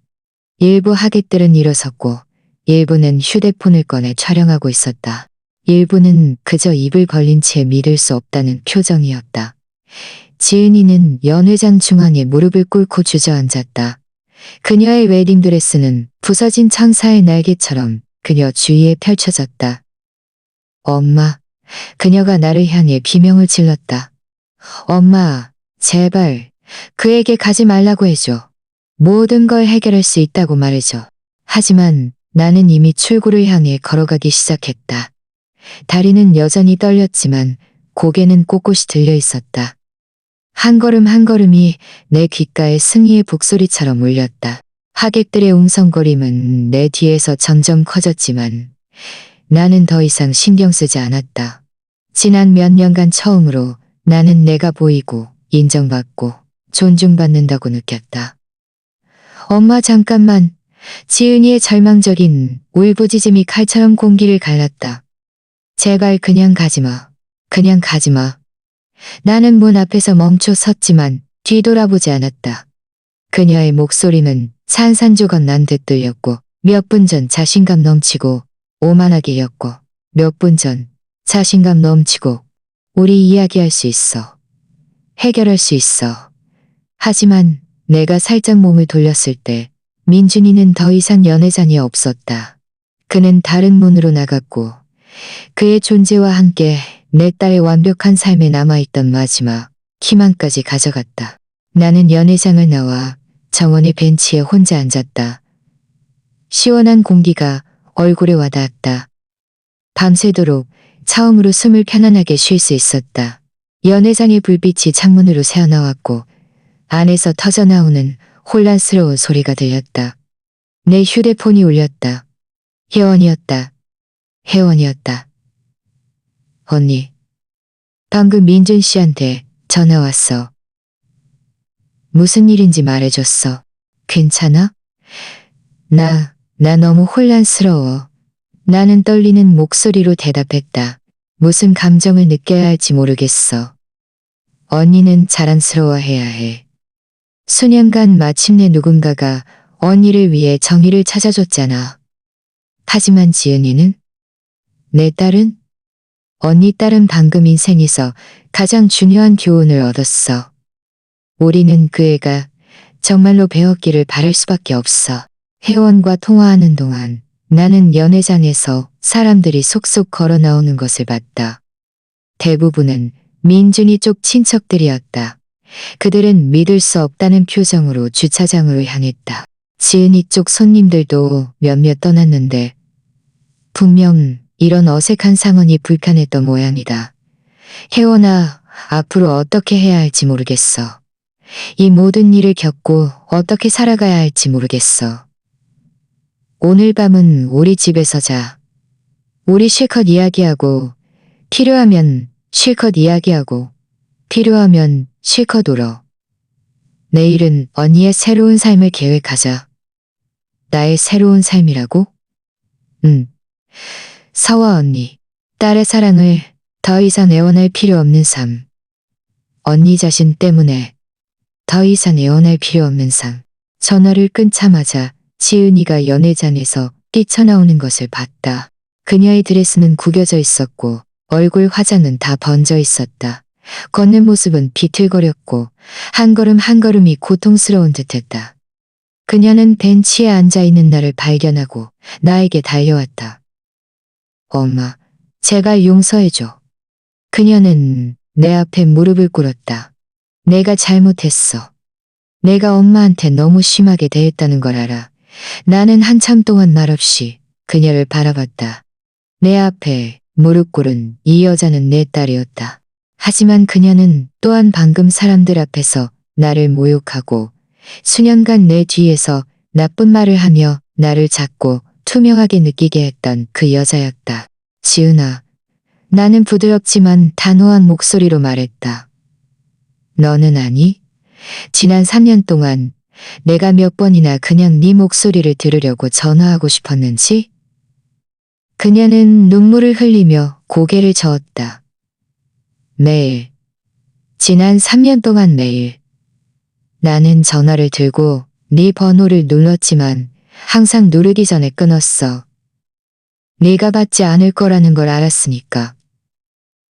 일부 하객들은 일어섰고 일부는 휴대폰을 꺼내 촬영하고 있었다. 일부는 그저 입을 벌린 채 믿을 수 없다는 표정이었다. 지은이는 연회장 중앙에 무릎을 꿇고 주저앉았다. 그녀의 웨딩드레스는 부서진 천사의 날개처럼 그녀 주위에 펼쳐졌다. 엄마, 그녀가 나를 향해 비명을 질렀다. 엄마, 제발 그에게 가지 말라고 해줘. 모든 걸 해결할 수 있다고 말해줘. 하지만 나는 이미 출구를 향해 걸어가기 시작했다. 다리는 여전히 떨렸지만 고개는 꼿꼿이 들려 있었다. 한 걸음 한 걸음이 내 귓가에 승희의 북소리처럼 울렸다. 하객들의 웅성거림은 내 뒤에서 점점 커졌지만 나는 더 이상 신경 쓰지 않았다. 지난 몇 년간 처음으로 나는 내가 보이고 인정받고 존중받는다고 느꼈다. 엄마 잠깐만. 지은이의 절망적인 울부짖음이 칼처럼 공기를 갈랐다. 제발 그냥 가지마. 그냥 가지마. 나는 문 앞에서 멈춰 섰지만 뒤돌아보지 않았다. 그녀의 목소리는 산산조각 난 듯 들렸고 몇 분 전 자신감 넘치고 오만하게였고 몇 분 전 자신감 넘치고 우리 이야기할 수 있어. 해결할 수 있어. 하지만 내가 살짝 몸을 돌렸을 때 민준이는 더 이상 연회장이 없었다. 그는 다른 문으로 나갔고 그의 존재와 함께 내 딸의 완벽한 삶에 남아있던 마지막 희망까지 가져갔다. 나는 연회장을 나와 정원의 벤치에 혼자 앉았다. 시원한 공기가 얼굴에 와닿았다. 밤새도록 처음으로 숨을 편안하게 쉴 수 있었다. 연회장의 불빛이 창문으로 새어나왔고 안에서 터져나오는 혼란스러운 소리가 들렸다. 내 휴대폰이 울렸다. 혜원이었다. 혜원이었다. 언니, 방금 민준 씨한테 전화 왔어. 무슨 일인지 말해줬어. 괜찮아? 나 너무 혼란스러워. 나는 떨리는 목소리로 대답했다. 무슨 감정을 느껴야 할지 모르겠어. 언니는 자랑스러워해야 해. 수년간 마침내 누군가가 언니를 위해 정의를 찾아줬잖아. 하지만 지은이는? 내 딸은? 언니 딸은 방금 인생에서 가장 중요한 교훈을 얻었어. 우리는 그 애가 정말로 배웠기를 바랄 수밖에 없어. 혜원과 통화하는 동안 나는 연회장에서 사람들이 속속 걸어 나오는 것을 봤다. 대부분은 민준이 쪽 친척들이었다. 그들은 믿을 수 없다는 표정으로 주차장으로 향했다. 지은이 쪽 손님들도 몇몇 떠났는데 분명 이런 어색한 상황이 불편했던 모양이다. 혜원아, 앞으로 어떻게 해야 할지 모르겠어. 이 모든 일을 겪고 어떻게 살아가야 할지 모르겠어. 오늘 밤은 우리 집에서 자. 우리 실컷 이야기하고 필요하면 실컷 이야기하고 필요하면 실컷 울어. 내일은 언니의 새로운 삶을 계획하자. 나의 새로운 삶이라고? 응. 서와 언니. 딸의 사랑을 더 이상 애원할 필요 없는 삶. 언니 자신 때문에 더 이상 애원할 필요 없는 삶. 전화를 끊자마자 지은이가 연회장에서 뛰쳐나오는 것을 봤다. 그녀의 드레스는 구겨져 있었고 얼굴 화장은 다 번져 있었다. 걷는 모습은 비틀거렸고 한 걸음 한 걸음이 고통스러운 듯했다. 그녀는 벤치에 앉아있는 나를 발견하고 나에게 달려왔다. 엄마, 제발 용서해줘. 그녀는 내 앞에 무릎을 꿇었다. 내가 잘못했어. 내가 엄마한테 너무 심하게 대했다는 걸 알아. 나는 한참 동안 말없이 그녀를 바라봤다. 내 앞에 무릎 꿇은 이 여자는 내 딸이었다. 하지만 그녀는 또한 방금 사람들 앞에서 나를 모욕하고 수년간 내 뒤에서 나쁜 말을 하며 나를 작고 투명하게 느끼게 했던 그 여자였다. 지은아, 나는 부드럽지만 단호한 목소리로 말했다. 너는 아니? 지난 3년 동안 내가 몇 번이나 그냥 네 목소리를 들으려고 전화하고 싶었는지? 그녀는 눈물을 흘리며 고개를 저었다. 매일, 지난 3년 동안 매일. 나는 전화를 들고 네 번호를 눌렀지만 항상 누르기 전에 끊었어. 네가 받지 않을 거라는 걸 알았으니까.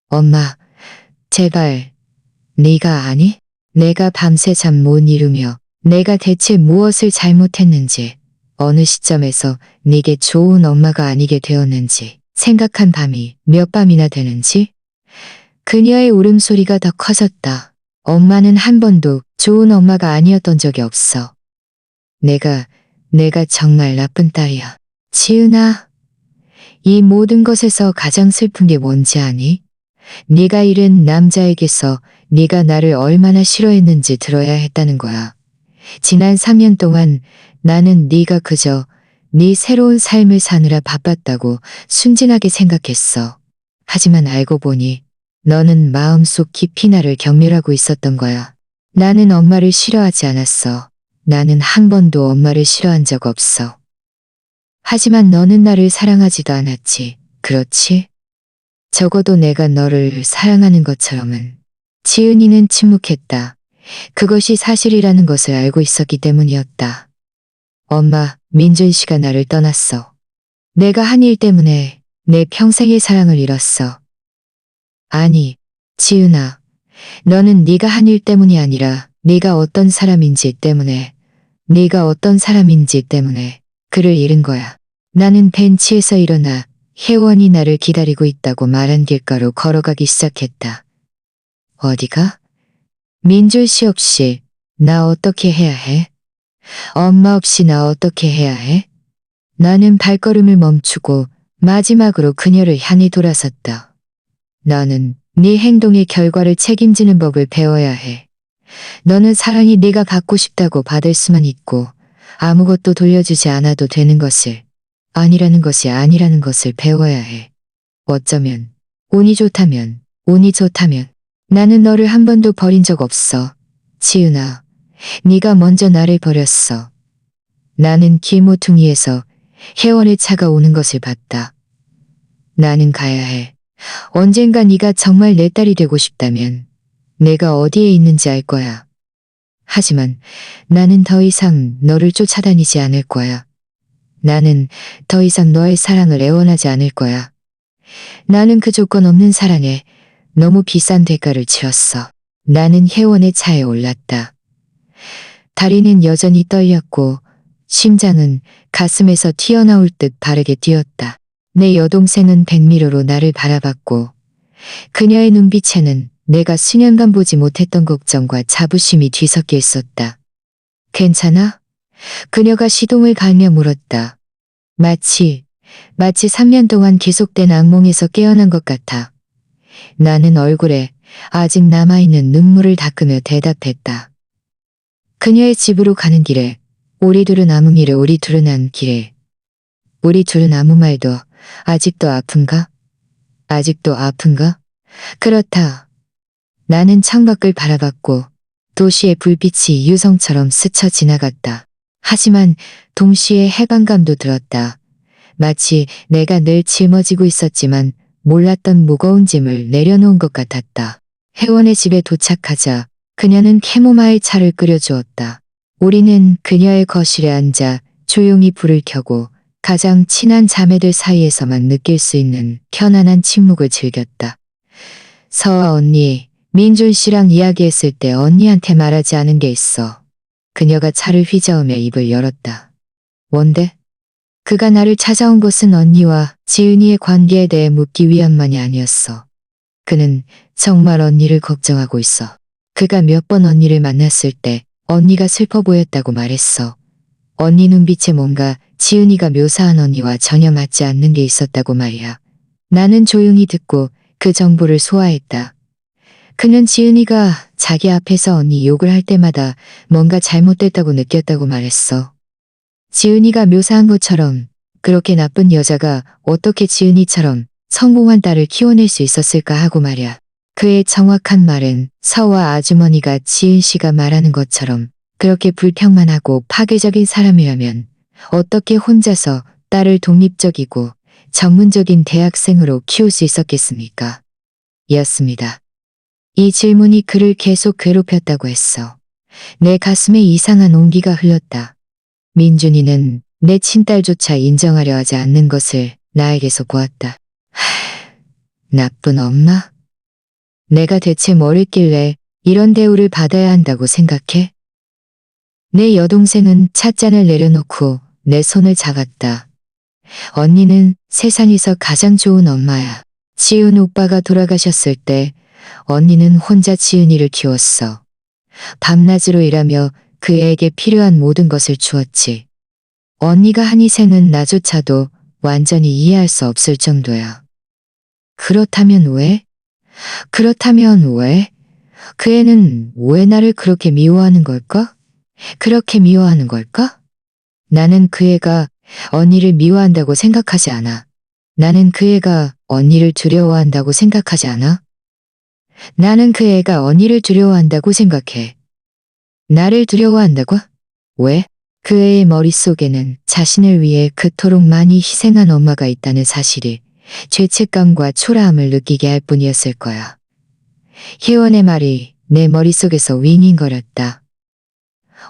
엄마, 제발, 네가 아니? 내가 밤새 잠 못 이루며 내가 대체 무엇을 잘못했는지, 어느 시점에서 네게 좋은 엄마가 아니게 되었는지 생각한 밤이 몇 밤이나 되는지? 그녀의 울음소리가 더 커졌다. 엄마는 한 번도 좋은 엄마가 아니었던 적이 없어. 내가 정말 나쁜 딸이야. 지은아, 이 모든 것에서 가장 슬픈 게 뭔지 아니? 네가 잃은 남자에게서 네가 나를 얼마나 싫어했는지 들어야 했다는 거야. 지난 3년 동안 나는 네가 그저 네 새로운 삶을 사느라 바빴다고 순진하게 생각했어. 하지만 알고 보니 너는 마음속 깊이 나를 경멸하고 있었던 거야. 나는 엄마를 싫어하지 않았어. 나는 한 번도 엄마를 싫어한 적 없어. 하지만 너는 나를 사랑하지도 않았지. 그렇지? 적어도 내가 너를 사랑하는 것처럼은. 지은이는 침묵했다. 그것이 사실이라는 것을 알고 있었기 때문이었다. 엄마, 민준 씨가 나를 떠났어. 내가 한 일 때문에 내 평생의 사랑을 잃었어. 아니, 지은아. 너는 네가 한 일 때문이 아니라 네가 어떤 사람인지 때문에, 네가 어떤 사람인지 때문에 그를 잃은 거야. 나는 벤치에서 일어나 혜원이 나를 기다리고 있다고 말한 길가로 걸어가기 시작했다. 어디가? 민준 씨 없이 나 어떻게 해야 해? 엄마 없이 나 어떻게 해야 해? 나는 발걸음을 멈추고 마지막으로 그녀를 향해 돌아섰다. 너는 네 행동의 결과를 책임지는 법을 배워야 해. 너는 사랑이 네가 받고 싶다고 받을 수만 있고 아무것도 돌려주지 않아도 되는 것을, 아니라는 것이 아니라는 것을 배워야 해. 어쩌면 운이 좋다면, 운이 좋다면 나는 너를 한 번도 버린 적 없어. 지은아, 네가 먼저 나를 버렸어. 나는 길모퉁이에서 혜원의 차가 오는 것을 봤다. 나는 가야 해. 언젠가 네가 정말 내 딸이 되고 싶다면 내가 어디에 있는지 알 거야. 하지만 나는 더 이상 너를 쫓아다니지 않을 거야. 나는 더 이상 너의 사랑을 애원하지 않을 거야. 나는 그 조건 없는 사랑에 너무 비싼 대가를 치렀어. 나는 혜원의 차에 올랐다. 다리는 여전히 떨렸고 심장은 가슴에서 튀어나올 듯 바르게 뛰었다. 내 여동생은 백미러로 나를 바라봤고 그녀의 눈빛에는 내가 수년간 보지 못했던 걱정과 자부심이 뒤섞여 있었다. 괜찮아? 그녀가 시동을 걸며 물었다. 마치 3년 동안 계속된 악몽에서 깨어난 것 같아. 나는 얼굴에 아직 남아있는 눈물을 닦으며 대답했다. 그녀의 집으로 가는 길에 우리 둘은 아무 일을 우리 둘은 한 길에 우리 둘은 아무 말도 아직도 아픈가? 아직도 아픈가? 그렇다. 나는 창밖을 바라봤고 도시의 불빛이 유성처럼 스쳐 지나갔다. 하지만 동시에 해방감도 들었다. 마치 내가 늘 짊어지고 있었지만 몰랐던 무거운 짐을 내려놓은 것 같았다. 혜원의 집에 도착하자 그녀는 캐모마일 차를 끓여주었다. 우리는 그녀의 거실에 앉아 조용히 불을 켜고 가장 친한 자매들 사이에서만 느낄 수 있는 편안한 침묵을 즐겼다. 서아 언니, 민준 씨랑 이야기했을 때 언니한테 말하지 않은 게 있어. 그녀가 차를 휘저으며 입을 열었다. 뭔데? 그가 나를 찾아온 것은 언니와 지은이의 관계에 대해 묻기 위함만이 아니었어. 그는 정말 언니를 걱정하고 있어. 그가 몇 번 언니를 만났을 때 언니가 슬퍼 보였다고 말했어. 언니 눈빛에 뭔가 지은이가 묘사한 언니와 전혀 맞지 않는 게 있었다고 말이야. 나는 조용히 듣고 그 정보를 소화했다. 그는 지은이가 자기 앞에서 언니 욕을 할 때마다 뭔가 잘못됐다고 느꼈다고 말했어. 지은이가 묘사한 것처럼 그렇게 나쁜 여자가 어떻게 지은이처럼 성공한 딸을 키워낼 수 있었을까 하고 말이야. 그의 정확한 말은 서와 아주머니가 지은 씨가 말하는 것처럼 그렇게 불평만하고 파괴적인 사람이라면 어떻게 혼자서 딸을 독립적이고 전문적인 대학생으로 키울 수 있었겠습니까? 이었습니다. 이 질문이 그를 계속 괴롭혔다고 했어. 내 가슴에 이상한 온기가 흘렀다. 민준이는 내 친딸조차 인정하려 하지 않는 것을 나에게서 보았다. 나쁜 엄마? 내가 대체 뭘 했길래 이런 대우를 받아야 한다고 생각해? 내 여동생은 찻잔을 내려놓고 내 손을 잡았다. 언니는 세상에서 가장 좋은 엄마야. 지은 오빠가 돌아가셨을 때 언니는 혼자 지은이를 키웠어. 밤낮으로 일하며 그 애에게 필요한 모든 것을 주었지. 언니가 한 희생은 나조차도 완전히 이해할 수 없을 정도야. 그렇다면 왜? 그렇다면 왜? 그 애는 왜 나를 그렇게 미워하는 걸까? 그렇게 미워하는 걸까? 나는 그 애가 언니를 미워한다고 생각하지 않아. 나는 그 애가 언니를 두려워한다고 생각하지 않아. 나는 그 애가 언니를 두려워한다고 생각해. 나를 두려워한다고? 왜? 그 애의 머릿속에는 자신을 위해 그토록 많이 희생한 엄마가 있다는 사실이 죄책감과 초라함을 느끼게 할 뿐이었을 거야. 희원의 말이 내 머릿속에서 윙윙거렸다.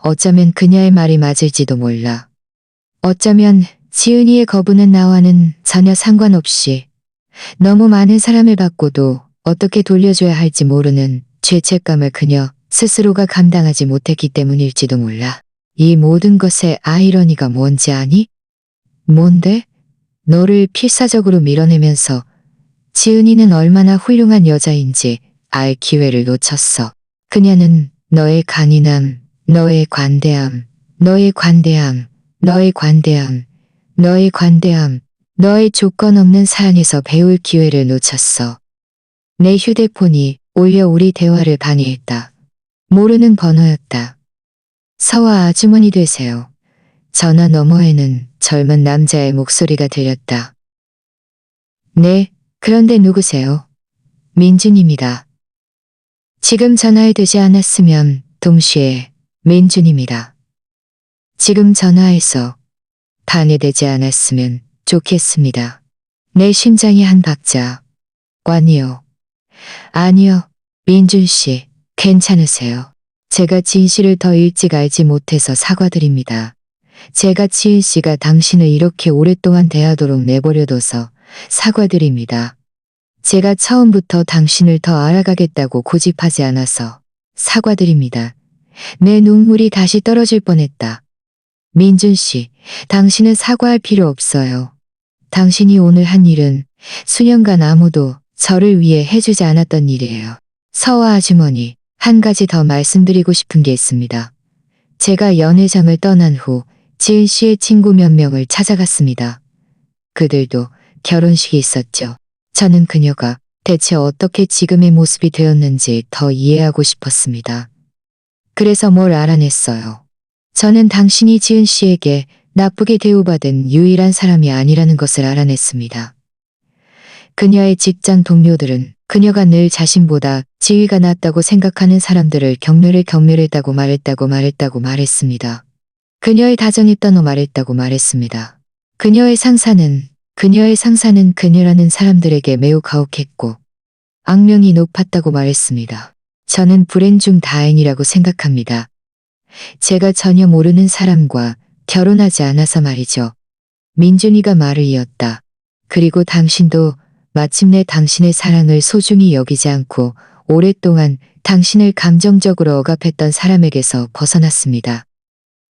어쩌면 그녀의 말이 맞을지도 몰라. 어쩌면 지은이의 거부는 나와는 전혀 상관없이 너무 많은 사람을 받고도 어떻게 돌려줘야 할지 모르는 죄책감을 그녀 스스로가 감당하지 못했기 때문일지도 몰라. 이 모든 것의 아이러니가 뭔지 아니? 뭔데? 너를 필사적으로 밀어내면서 지은이는 얼마나 훌륭한 여자인지 알 기회를 놓쳤어. 그녀는 너의 간인함, 너의 관대함, 너의 관대함, 너의 관대함, 너의 관대함, 너의 조건 없는 사랑에서 배울 기회를 놓쳤어. 내 휴대폰이 오히려 우리 대화를 방해했다. 모르는 번호였다. 서와 아주머니 되세요. 전화 너머에는 젊은 남자의 목소리가 들렸다. 네, 그런데 누구세요? 민준입니다. 지금 전화해두지 않았으면 동시에 민준입니다. 지금 전화해서 방해되지 않았으면 좋겠습니다. 내 심장이 한 박자. 아니요. 아니요. 민준 씨, 괜찮으세요. 제가 진실을 더 일찍 알지 못해서 사과드립니다. 제가 지은 씨가 당신을 이렇게 오랫동안 대하도록 내버려둬서 사과드립니다. 제가 처음부터 당신을 더 알아가겠다고 고집하지 않아서 사과드립니다. 내 눈물이 다시 떨어질 뻔했다. 민준 씨, 당신은 사과할 필요 없어요. 당신이 오늘 한 일은 수년간 아무도 저를 위해 해주지 않았던 일이에요. 서와 아주머니, 한 가지 더 말씀드리고 싶은 게 있습니다. 제가 연회장을 떠난 후 지은 씨의 친구 몇 명을 찾아갔습니다. 그들도 결혼식이 있었죠. 저는 그녀가 대체 어떻게 지금의 모습이 되었는지 더 이해하고 싶었습니다. 그래서 뭘 알아냈어요. 저는 당신이 지은 씨에게 나쁘게 대우받은 유일한 사람이 아니라는 것을 알아냈습니다. 그녀의 직장 동료들은 그녀가 늘 자신보다 지위가 낮다고 생각하는 사람들을 경멸했다고 말했습니다. 그녀의 다정했다고 말했습니다. 그녀의 상사는 그녀라는 사람들에게 매우 가혹했고 악명이 높았다고 말했습니다. 저는 불행 중 다행이라고 생각합니다. 제가 전혀 모르는 사람과 결혼하지 않아서 말이죠. 민준이가 말을 이었다. 그리고 당신도 마침내 당신의 사랑을 소중히 여기지 않고 오랫동안 당신을 감정적으로 억압했던 사람에게서 벗어났습니다.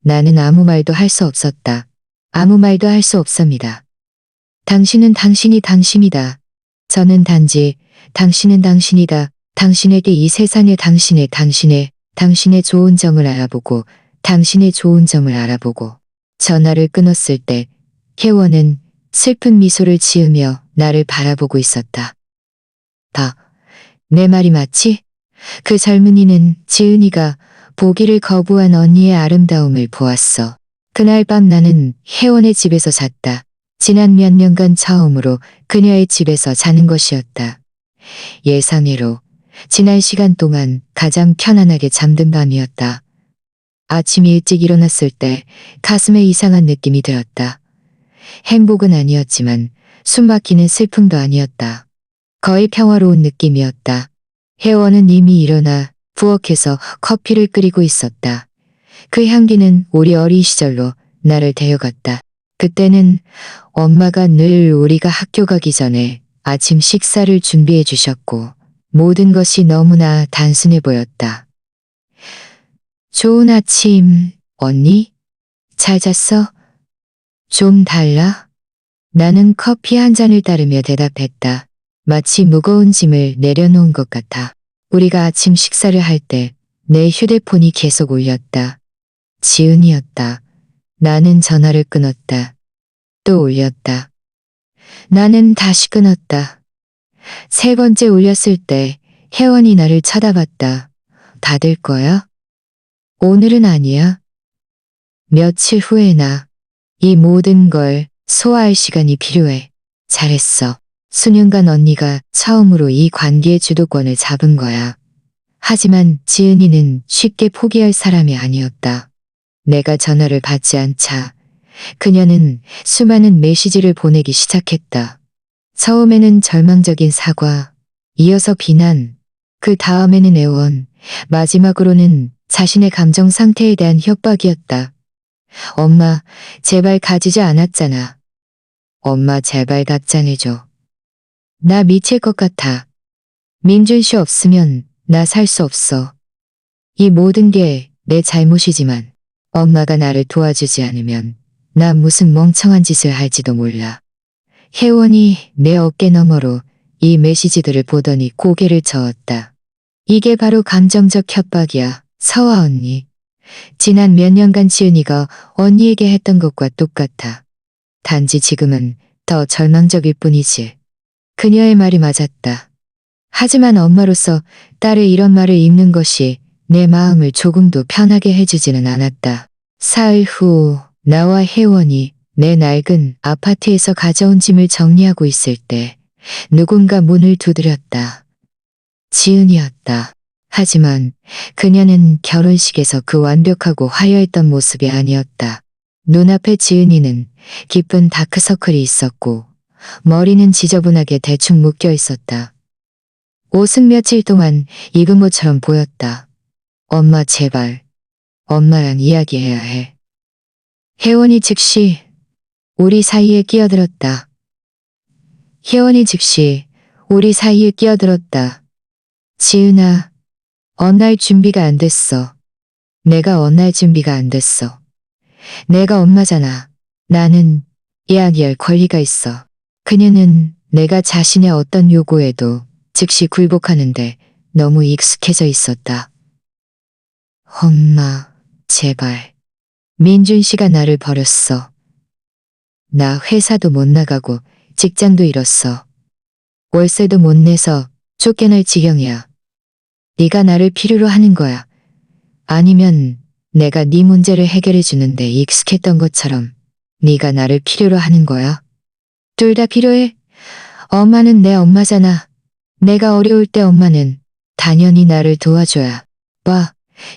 나는 아무 말도 할 수 없었다. 아무 말도 할 수 없습니다. 당신은 당신이다. 저는 단지 당신은 당신이다. 당신에게 이 세상의 당신의 좋은 점을 알아보고 전화를 끊었을 때 혜원은 슬픈 미소를 지으며 나를 바라보고 있었다. 내 말이 맞지? 그 젊은이는 지은이가 보기를 거부한 언니의 아름다움을 보았어. 그날 밤 나는 혜원의 집에서 잤다. 지난 몇 년간 처음으로 그녀의 집에서 자는 것이었다. 예상외로 지난 시간 동안 가장 편안하게 잠든 밤이었다. 아침 일찍 일어났을 때 가슴에 이상한 느낌이 들었다. 행복은 아니었지만 숨막히는 슬픔도 아니었다. 거의 평화로운 느낌이었다. 혜원은 이미 일어나 부엌에서 커피를 끓이고 있었다. 그 향기는 우리 어린 시절로 나를 데려갔다. 그때는 엄마가 늘 우리가 학교 가기 전에 아침 식사를 준비해 주셨고 모든 것이 너무나 단순해 보였다. 좋은 아침, 언니? 잘 잤어? 좀 달라? 나는 커피 한 잔을 따르며 대답했다. 마치 무거운 짐을 내려놓은 것 같아. 우리가 아침 식사를 할 때 내 휴대폰이 계속 울렸다. 지은이었다. 나는 전화를 끊었다. 또 울렸다. 나는 다시 끊었다. 세 번째 울렸을 때 혜원이 나를 쳐다봤다. 다 될 거야? 오늘은 아니야. 며칠 후에 나 이 모든 걸 소화할 시간이 필요해. 잘했어. 수년간 언니가 처음으로 이 관계의 주도권을 잡은 거야. 하지만 지은이는 쉽게 포기할 사람이 아니었다. 내가 전화를 받지 않자 그녀는 수많은 메시지를 보내기 시작했다. 처음에는 절망적인 사과, 이어서 비난, 그 다음에는 애원, 마지막으로는 자신의 감정 상태에 대한 협박이었다. 엄마, 제발 가지지 않았잖아. 엄마 제발 답장해줘. 나 미칠 것 같아. 민준 씨 없으면 나 살 수 없어. 이 모든 게 내 잘못이지만 엄마가 나를 도와주지 않으면 나 무슨 멍청한 짓을 할지도 몰라. 혜원이 내 어깨 너머로 이 메시지들을 보더니 고개를 저었다. 이게 바로 감정적 협박이야, 서아 언니. 지난 몇 년간 지은이가 언니에게 했던 것과 똑같아. 단지 지금은 더 절망적일 뿐이지. 그녀의 말이 맞았다. 하지만 엄마로서 딸의 이런 말을 읽는 것이 내 마음을 조금도 편하게 해주지는 않았다. 사흘 후 나와 혜원이 내 낡은 아파트에서 가져온 짐을 정리하고 있을 때 누군가 문을 두드렸다. 지은이었다. 하지만 그녀는 결혼식에서 그 완벽하고 화려했던 모습이 아니었다. 눈앞에 지은이는 깊은 다크서클이 있었고 머리는 지저분하게 대충 묶여 있었다. 옷은 며칠 동안 입은 옷처럼 보였다. 엄마 제발, 엄마랑 이야기해야 해. 혜원이 즉시 우리 사이에 끼어들었다. 혜원이 즉시 우리 사이에 끼어들었다. 지은아, 언날 준비가 안 됐어. 내가 언날 준비가 안 됐어. 내가 엄마잖아. 나는 이야기할 권리가 있어. 그녀는 내가 자신의 어떤 요구에도 즉시 굴복하는데 너무 익숙해져 있었다. 엄마, 제발. 민준 씨가 나를 버렸어. 나 회사도 못 나가고 직장도 잃었어. 월세도 못 내서 쫓겨날 지경이야. 네가 나를 필요로 하는 거야. 아니면 내가 네 문제를 해결해 주는데 익숙했던 것처럼 네가 나를 필요로 하는 거야. 둘 다 필요해. 엄마는 내 엄마잖아. 내가 어려울 때 엄마는 당연히 나를 도와줘야. 봐,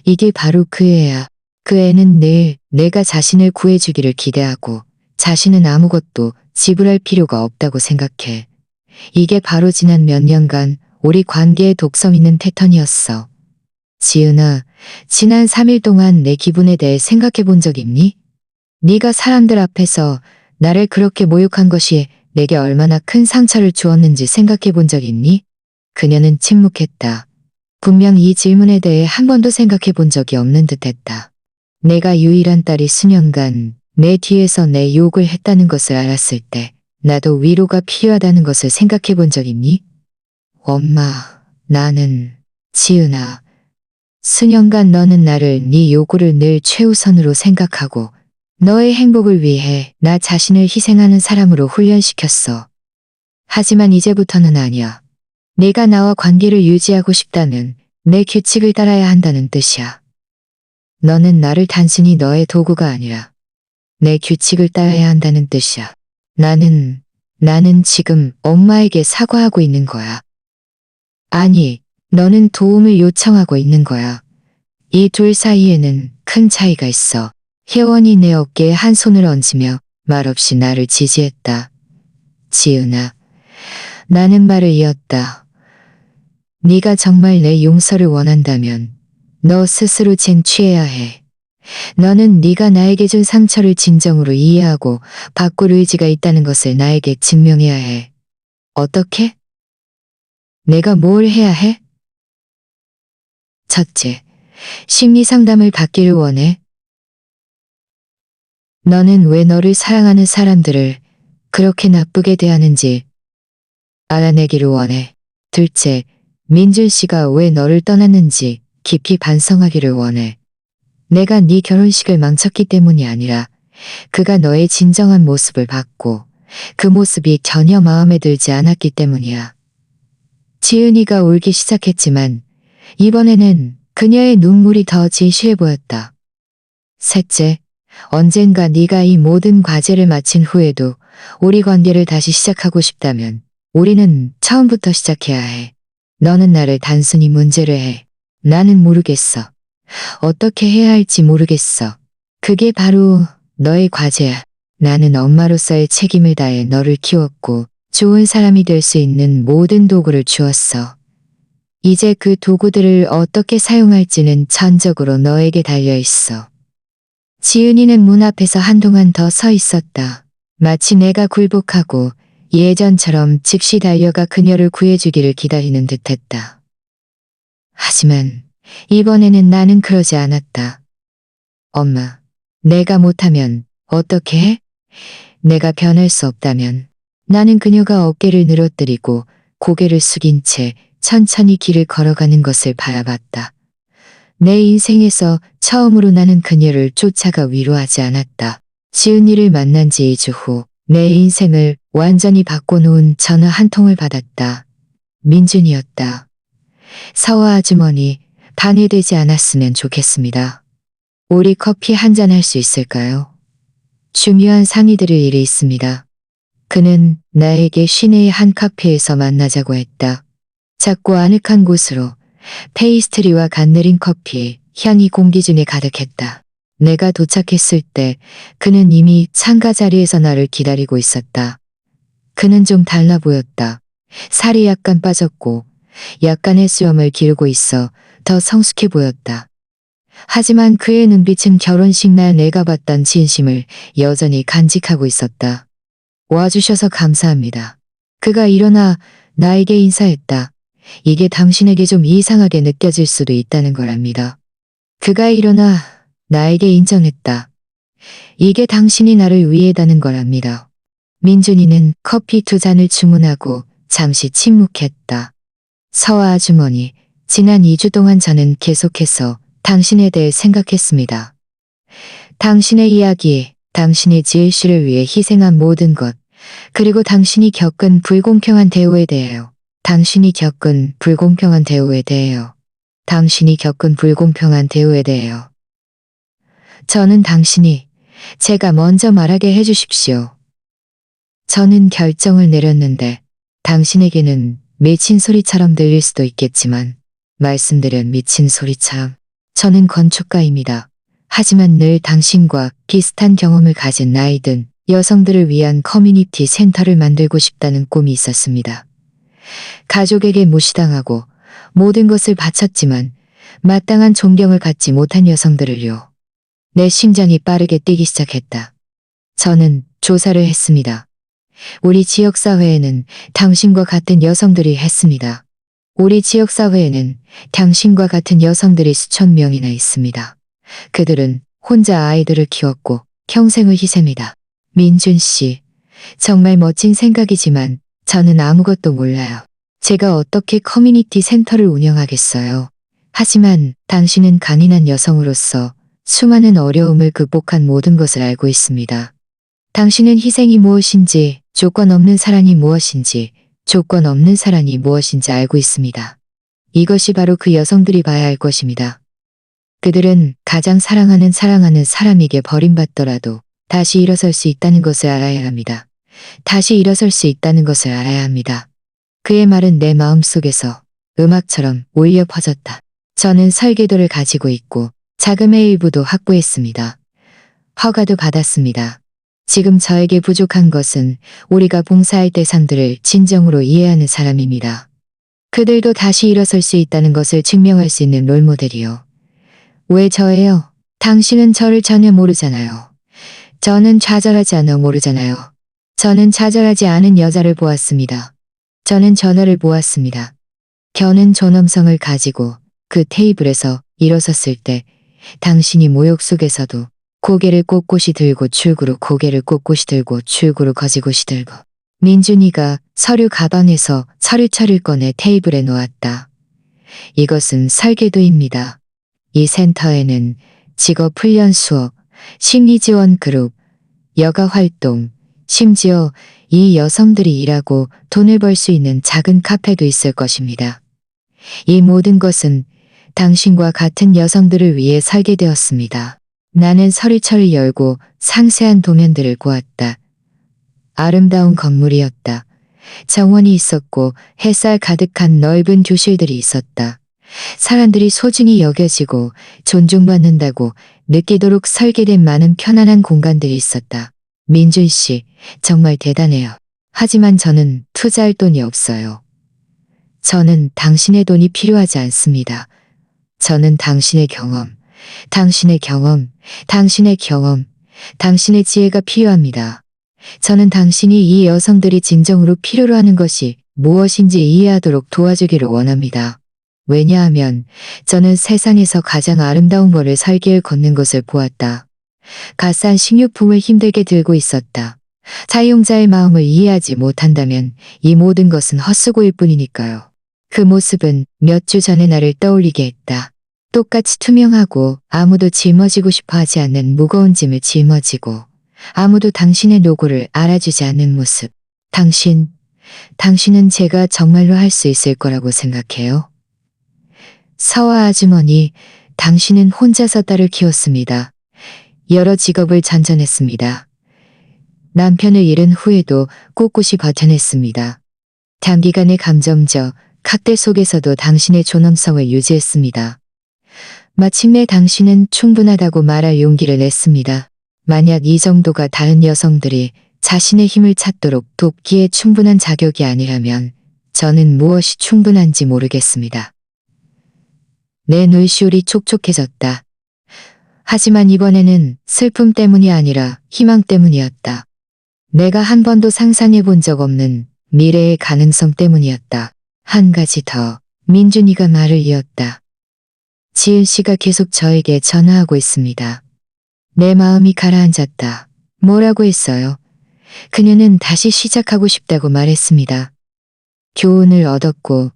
이게 바로 그 애야. 그 애는 늘 내가 자신을 구해주기를 기대하고 자신은 아무것도 지불할 필요가 없다고 생각해. 이게 바로 지난 몇 년간 우리 관계의 독성 있는 패턴이었어. 지은아, 지난 3일 동안 내 기분에 대해 생각해 본 적 있니? 네가 사람들 앞에서 나를 그렇게 모욕한 것이 내게 얼마나 큰 상처를 주었는지 생각해 본 적 있니? 그녀는 침묵했다. 분명 이 질문에 대해 한 번도 생각해 본 적이 없는 듯했다. 내가 유일한 딸이 수년간 내 뒤에서 내 욕을 했다는 것을 알았을 때 나도 위로가 필요하다는 것을 생각해 본 적 있니? 엄마, 나는 지은아. 수년간 너는 나를 네 요구를 늘 최우선으로 생각하고 너의 행복을 위해 나 자신을 희생하는 사람으로 훈련시켰어. 하지만 이제부터는 아니야. 네가 나와 관계를 유지하고 싶다면 내 규칙을 따라야 한다는 뜻이야. 너는 나를 단순히 너의 도구가 아니라 내 규칙을 따라야 한다는 뜻이야. 나는 지금 엄마에게 사과하고 있는 거야. 아니, 너는 도움을 요청하고 있는 거야. 이 둘 사이에는 큰 차이가 있어. 혜원이 내 어깨에 한 손을 얹으며 말없이 나를 지지했다. 지은아, 나는 말을 이었다. 네가 정말 내 용서를 원한다면 너 스스로 쟁취해야 해. 너는 네가 나에게 준 상처를 진정으로 이해하고 바꿀 의지가 있다는 것을 나에게 증명해야 해. 어떻게? 내가 뭘 해야 해? 첫째, 심리 상담을 받기를 원해. 너는 왜 너를 사랑하는 사람들을 그렇게 나쁘게 대하는지 알아내기를 원해. 둘째, 민준 씨가 왜 너를 떠났는지 깊이 반성하기를 원해. 내가 네 결혼식을 망쳤기 때문이 아니라 그가 너의 진정한 모습을 봤고 그 모습이 전혀 마음에 들지 않았기 때문이야. 지은이가 울기 시작했지만 이번에는 그녀의 눈물이 더 진실해 보였다. 셋째, 언젠가 네가 이 모든 과제를 마친 후에도 우리 관계를 다시 시작하고 싶다면 우리는 처음부터 시작해야 해. 너는 나를 단순히 문제를 해. 나는 모르겠어. 어떻게 해야 할지 모르겠어. 그게 바로 너의 과제야. 나는 엄마로서의 책임을 다해 너를 키웠고 좋은 사람이 될 수 있는 모든 도구를 주었어. 이제 그 도구들을 어떻게 사용할지는 전적으로 너에게 달려있어. 지은이는 문 앞에서 한동안 더 서 있었다. 마치 내가 굴복하고 예전처럼 즉시 달려가 그녀를 구해주기를 기다리는 듯했다. 하지만 이번에는 나는 그러지 않았다. 엄마, 내가 못하면 어떻게 해? 내가 변할 수 없다면. 나는 그녀가 어깨를 늘어뜨리고 고개를 숙인 채 천천히 길을 걸어가는 것을 바라봤다. 내 인생에서 처음으로 나는 그녀를 쫓아가 위로하지 않았다. 지은이를 만난 지 2주 후 내 인생을 완전히 바꿔놓은 전화 한 통을 받았다. 민준이었다. 서화 아주머니, 방해되지 않았으면 좋겠습니다. 우리 커피 한잔 할 수 있을까요? 중요한 상의드릴 일이 있습니다. 그는 나에게 시내의 한 카페에서 만나자고 했다. 작고 아늑한 곳으로 페이스트리와 갓 내린 커피, 향이 공기 중에 가득했다. 내가 도착했을 때 그는 이미 상가 자리에서 나를 기다리고 있었다. 그는 좀 달라 보였다. 살이 약간 빠졌고 약간의 수염을 기르고 있어 더 성숙해 보였다. 하지만 그의 눈빛은 결혼식 날 내가 봤던 진심을 여전히 간직하고 있었다. 와주셔서 감사합니다. 그가 일어나 나에게 인사했다. 이게 당신에게 좀 이상하게 느껴질 수도 있다는 걸 압니다. 그가 일어나 나에게 인정했다. 이게 당신이 나를 위해다는 걸 압니다. 민준이는 커피 2잔을 주문하고 잠시 침묵했다. 서화 아주머니, 지난 2주 동안 저는 계속해서 당신에 대해 생각했습니다. 당신의 이야기, 당신이 지을 씨를 위해 희생한 모든 것, 그리고 당신이 겪은 불공평한 대우에 대해요. 당신이 겪은 불공평한 대우에 대해요. 당신이 겪은 불공평한 대우에 대해요. 저는 당신이 제가 먼저 말하게 해주십시오. 저는 결정을 내렸는데 당신에게는 미친 소리처럼 들릴 수도 있겠지만 말씀드린 미친 소리처럼 저는 건축가입니다. 하지만 늘 당신과 비슷한 경험을 가진 나이든 여성들을 위한 커뮤니티 센터를 만들고 싶다는 꿈이 있었습니다. 가족에게 무시당하고 모든 것을 바쳤지만 마땅한 존경을 받지 못한 여성들을요. 내 심장이 빠르게 뛰기 시작했다. 저는 조사를 했습니다. 우리 지역사회에는 당신과 같은 여성들이 했습니다. 우리 지역사회에는 당신과 같은 여성들이 수천 명이나 있습니다. 그들은 혼자 아이들을 키웠고 평생을 희생합니다. 민준 씨, 정말 멋진 생각이지만 저는 아무것도 몰라요. 제가 어떻게 커뮤니티 센터를 운영하겠어요. 하지만 당신은 강인한 여성으로서 수많은 어려움을 극복한 모든 것을 알고 있습니다. 당신은 희생이 무엇인지, 조건 없는 사랑이 무엇인지, 조건 없는 사랑이 무엇인지 알고 있습니다. 이것이 바로 그 여성들이 봐야 할 것입니다. 그들은 가장 사랑하는 사람에게 버림받더라도 다시 일어설 수 있다는 것을 알아야 합니다. 다시 일어설 수 있다는 것을 알아야 합니다. 그의 말은 내 마음속에서 음악처럼 울려 퍼졌다. 저는 설계도를 가지고 있고 자금의 일부도 확보했습니다. 허가도 받았습니다. 지금 저에게 부족한 것은 우리가 봉사할 대상들을 진정으로 이해하는 사람입니다. 그들도 다시 일어설 수 있다는 것을 증명할 수 있는 롤모델이요. 왜 저예요? 당신은 저를 전혀 모르잖아요. 저는 좌절하지 않아 모르잖아요. 저는 좌절하지 않은 여자를 보았습니다. 저는 전화를 보았습니다. 겨는 존엄성을 가지고 그 테이블에서 일어섰을 때 당신이 모욕 속에서도 고개를 꼿꼿이 들고 출구로 고개를 꼿꼿이 들고 출구로 거지고시 들고 민준이가 서류 가방에서 서류철을 꺼내 테이블에 놓았다. 이것은 설계도입니다. 이 센터에는 직업훈련 수업, 심리지원 그룹, 여가활동, 심지어 이 여성들이 일하고 돈을 벌 수 있는 작은 카페도 있을 것입니다. 이 모든 것은 당신과 같은 여성들을 위해 설계되었습니다. 나는 서리철을 열고 상세한 도면들을 보았다. 아름다운 건물이었다. 정원이 있었고 햇살 가득한 넓은 교실들이 있었다. 사람들이 소중히 여겨지고 존중받는다고 느끼도록 설계된 많은 편안한 공간들이 있었다. 민준 씨, 정말 대단해요. 하지만 저는 투자할 돈이 없어요. 저는 당신의 돈이 필요하지 않습니다. 저는 당신의 경험, 당신의 경험, 당신의 경험, 당신의 지혜가 필요합니다. 저는 당신이 이 여성들이 진정으로 필요로 하는 것이 무엇인지 이해하도록 도와주기를 원합니다. 왜냐하면 저는 세상에서 가장 아름다운 거를 설계에 걷는 것을 보았다. 값싼 식료품을 힘들게 들고 있었다. 사용자의 마음을 이해하지 못한다면 이 모든 것은 헛수고일 뿐이니까요. 그 모습은 몇 주 전의 나를 떠올리게 했다. 똑같이 투명하고 아무도 짊어지고 싶어 하지 않는 무거운 짐을 짊어지고 아무도 당신의 노고를 알아주지 않는 모습. 당신은 제가 정말로 할 수 있을 거라고 생각해요? 서화 아주머니, 당신은 혼자서 딸을 키웠습니다. 여러 직업을 전전했습니다. 남편을 잃은 후에도 꿋꿋이 버텨냈습니다. 단기간의 감정적 학대 속에서도 당신의 존엄성을 유지했습니다. 마침내 당신은 충분하다고 말할 용기를 냈습니다. 만약 이 정도가 다른 여성들이 자신의 힘을 찾도록 돕기에 충분한 자격이 아니라면 저는 무엇이 충분한지 모르겠습니다. 내 눈시울이 촉촉해졌다. 하지만 이번에는 슬픔 때문이 아니라 희망 때문이었다. 내가 한 번도 상상해 본 적 없는 미래의 가능성 때문이었다. 한 가지 더, 민준이가 말을 이었다. 지은 씨가 계속 저에게 전화하고 있습니다. 내 마음이 가라앉았다. 뭐라고 했어요? 그녀는 다시 시작하고 싶다고 말했습니다. 교훈을 얻었고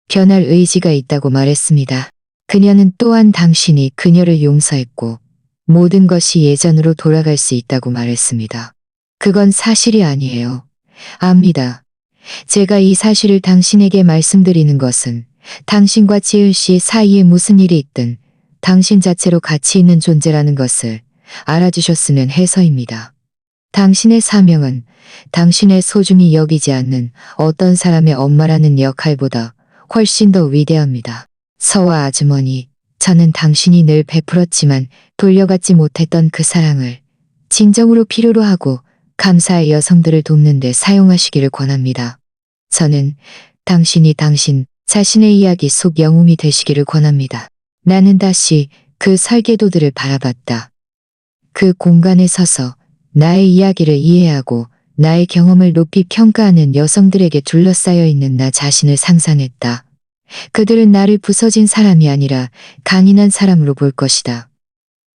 변할 의지가 있다고 말했습니다. 그녀는 또한 당신이 그녀를 용서했고 모든 것이 예전으로 돌아갈 수 있다고 말했습니다. 그건 사실이 아니에요. 압니다. 제가 이 사실을 당신에게 말씀드리는 것은 당신과 지은 씨 사이에 무슨 일이 있든 당신 자체로 가치 있는 존재라는 것을 알아주셨으면 해서입니다. 당신의 사명은 당신의 소중히 여기지 않는 어떤 사람의 엄마라는 역할보다 훨씬 더 위대합니다. 서화 아주머니, 저는 당신이 늘 베풀었지만 돌려받지 못했던 그 사랑을 진정으로 필요로 하고 감사의 여성들을 돕는 데 사용하시기를 권합니다. 저는 당신이 당신 자신의 이야기 속 영웅이 되시기를 권합니다. 나는 다시 그 설계도들을 바라봤다. 그 공간에 서서 나의 이야기를 이해하고 나의 경험을 높이 평가하는 여성들에게 둘러싸여 있는 나 자신을 상상했다. 그들은 나를 부서진 사람이 아니라 강인한 사람으로 볼 것이다.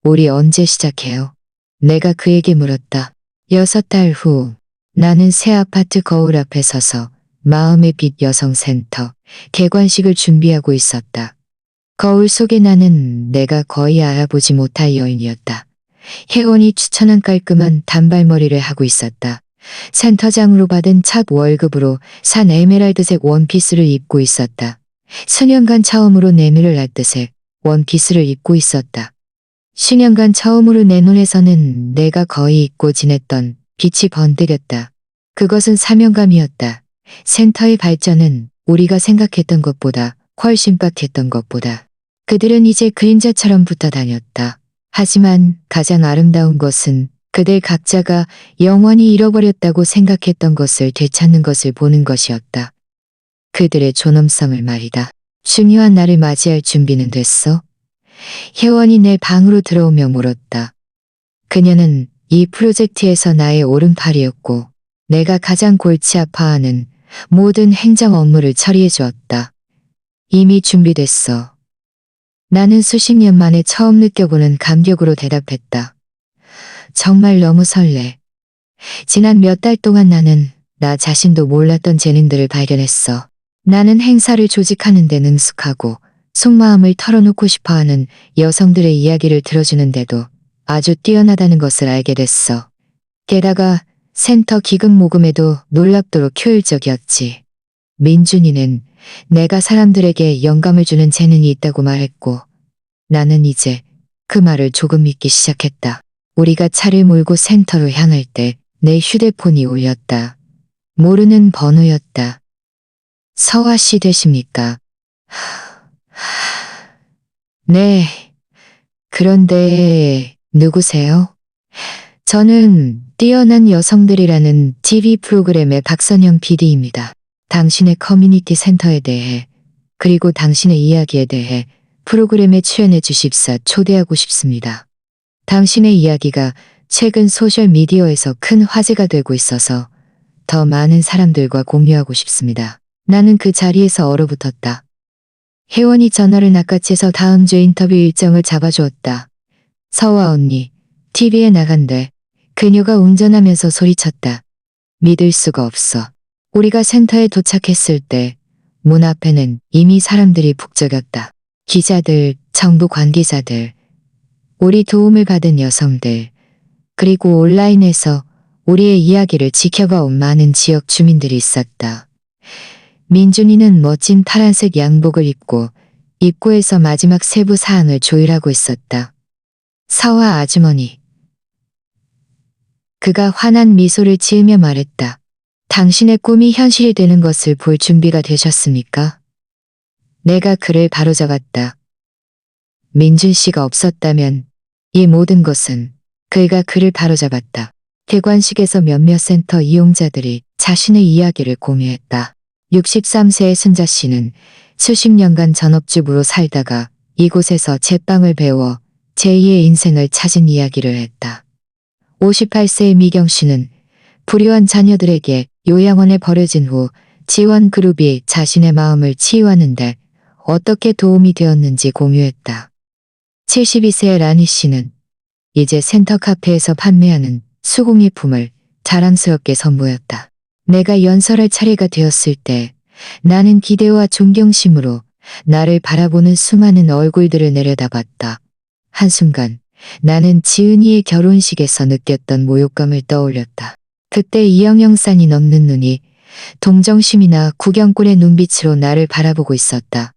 우리 언제 시작해요? 내가 그에게 물었다. 6달 후 나는 새 아파트 거울 앞에 서서 마음의 빛 여성센터 개관식을 준비하고 있었다. 거울 속에 나는 내가 거의 알아보지 못할 여인이었다. 혜원이 추천한 깔끔한 단발머리를 하고 있었다. 센터장으로 받은 첫 월급으로 산 에메랄드색 원피스를 입고 있었다. 수년간 처음으로 내 눈을 날듯색 원피스를 입고 있었다. 10년간 처음으로 내 눈에서는 내가 거의 잊고 지냈던 빛이 번뜩였다. 그것은 사명감이었다. 센터의 발전은 우리가 생각했던 것보다 훨씬 빡했던 것보다. 그들은 이제 그림자처럼 붙어 다녔다. 하지만 가장 아름다운 것은 그들 각자가 영원히 잃어버렸다고 생각했던 것을 되찾는 것을 보는 것이었다. 그들의 존엄성을 말이다. 중요한 날을 맞이할 준비는 됐어? 혜원이 내 방으로 들어오며 물었다. 그녀는 이 프로젝트에서 나의 오른팔이었고 내가 가장 골치 아파하는 모든 행정 업무를 처리해 주었다. 이미 준비됐어. 나는 수십 년 만에 처음 느껴보는 감격으로 대답했다. 정말 너무 설레. 지난 몇 달 동안 나는 나 자신도 몰랐던 재능들을 발견했어. 나는 행사를 조직하는 데 능숙하고 속마음을 털어놓고 싶어하는 여성들의 이야기를 들어주는데도 아주 뛰어나다는 것을 알게 됐어. 게다가 센터 기금 모금에도 놀랍도록 효율적이었지. 민준이는 내가 사람들에게 영감을 주는 재능이 있다고 말했고 나는 이제 그 말을 조금 믿기 시작했다. 우리가 차를 몰고 센터로 향할 때 내 휴대폰이 울렸다. 모르는 번호였다. 서화 씨 되십니까? 네. 그런데 누구세요? 저는 뛰어난 여성들이라는 TV 프로그램의 박선영 PD입니다. 당신의 커뮤니티 센터에 대해 그리고 당신의 이야기에 대해 프로그램에 출연해 주십사 초대하고 싶습니다. 당신의 이야기가 최근 소셜미디어에서 큰 화제가 되고 있어서 더 많은 사람들과 공유하고 싶습니다. 나는 그 자리에서 얼어붙었다. 혜원이 전화를 낚아채서 다음 주 인터뷰 일정을 잡아주었다. 서화 언니, TV에 나간대. 그녀가 운전하면서 소리쳤다. 믿을 수가 없어. 우리가 센터에 도착했을 때 문 앞에는 이미 사람들이 북적였다. 기자들, 정부 관계자들, 우리 도움을 받은 여성들, 그리고 온라인에서 우리의 이야기를 지켜봐온 많은 지역 주민들이 있었다. 민준이는 멋진 파란색 양복을 입고 입구에서 마지막 세부 사항을 조율하고 있었다. 서화 아주머니. 그가 환한 미소를 지으며 말했다. 당신의 꿈이 현실이 되는 것을 볼 준비가 되셨습니까? 내가 그를 바로잡았다. 민준 씨가 없었다면 이 모든 것은 그가 그를 바로잡았다. 개관식에서 몇몇 센터 이용자들이 자신의 이야기를 공유했다. 63세의 순자 씨는 수십 년간 전업주부로 살다가 이곳에서 제빵을 배워 제2의 인생을 찾은 이야기를 했다. 58세의 미경 씨는 불효한 자녀들에게 요양원에 버려진 후 지원 그룹이 자신의 마음을 치유하는데 어떻게 도움이 되었는지 공유했다. 72세의 라니 씨는 이제 센터 카페에서 판매하는 수공예품을 자랑스럽게 선보였다. 내가 연설할 차례가 되었을 때 나는 기대와 존경심으로 나를 바라보는 수많은 얼굴들을 내려다봤다. 한순간 나는 지은이의 결혼식에서 느꼈던 모욕감을 떠올렸다. 그때 이영영산이 넘는 눈이 동정심이나 구경꾼의 눈빛으로 나를 바라보고 있었다.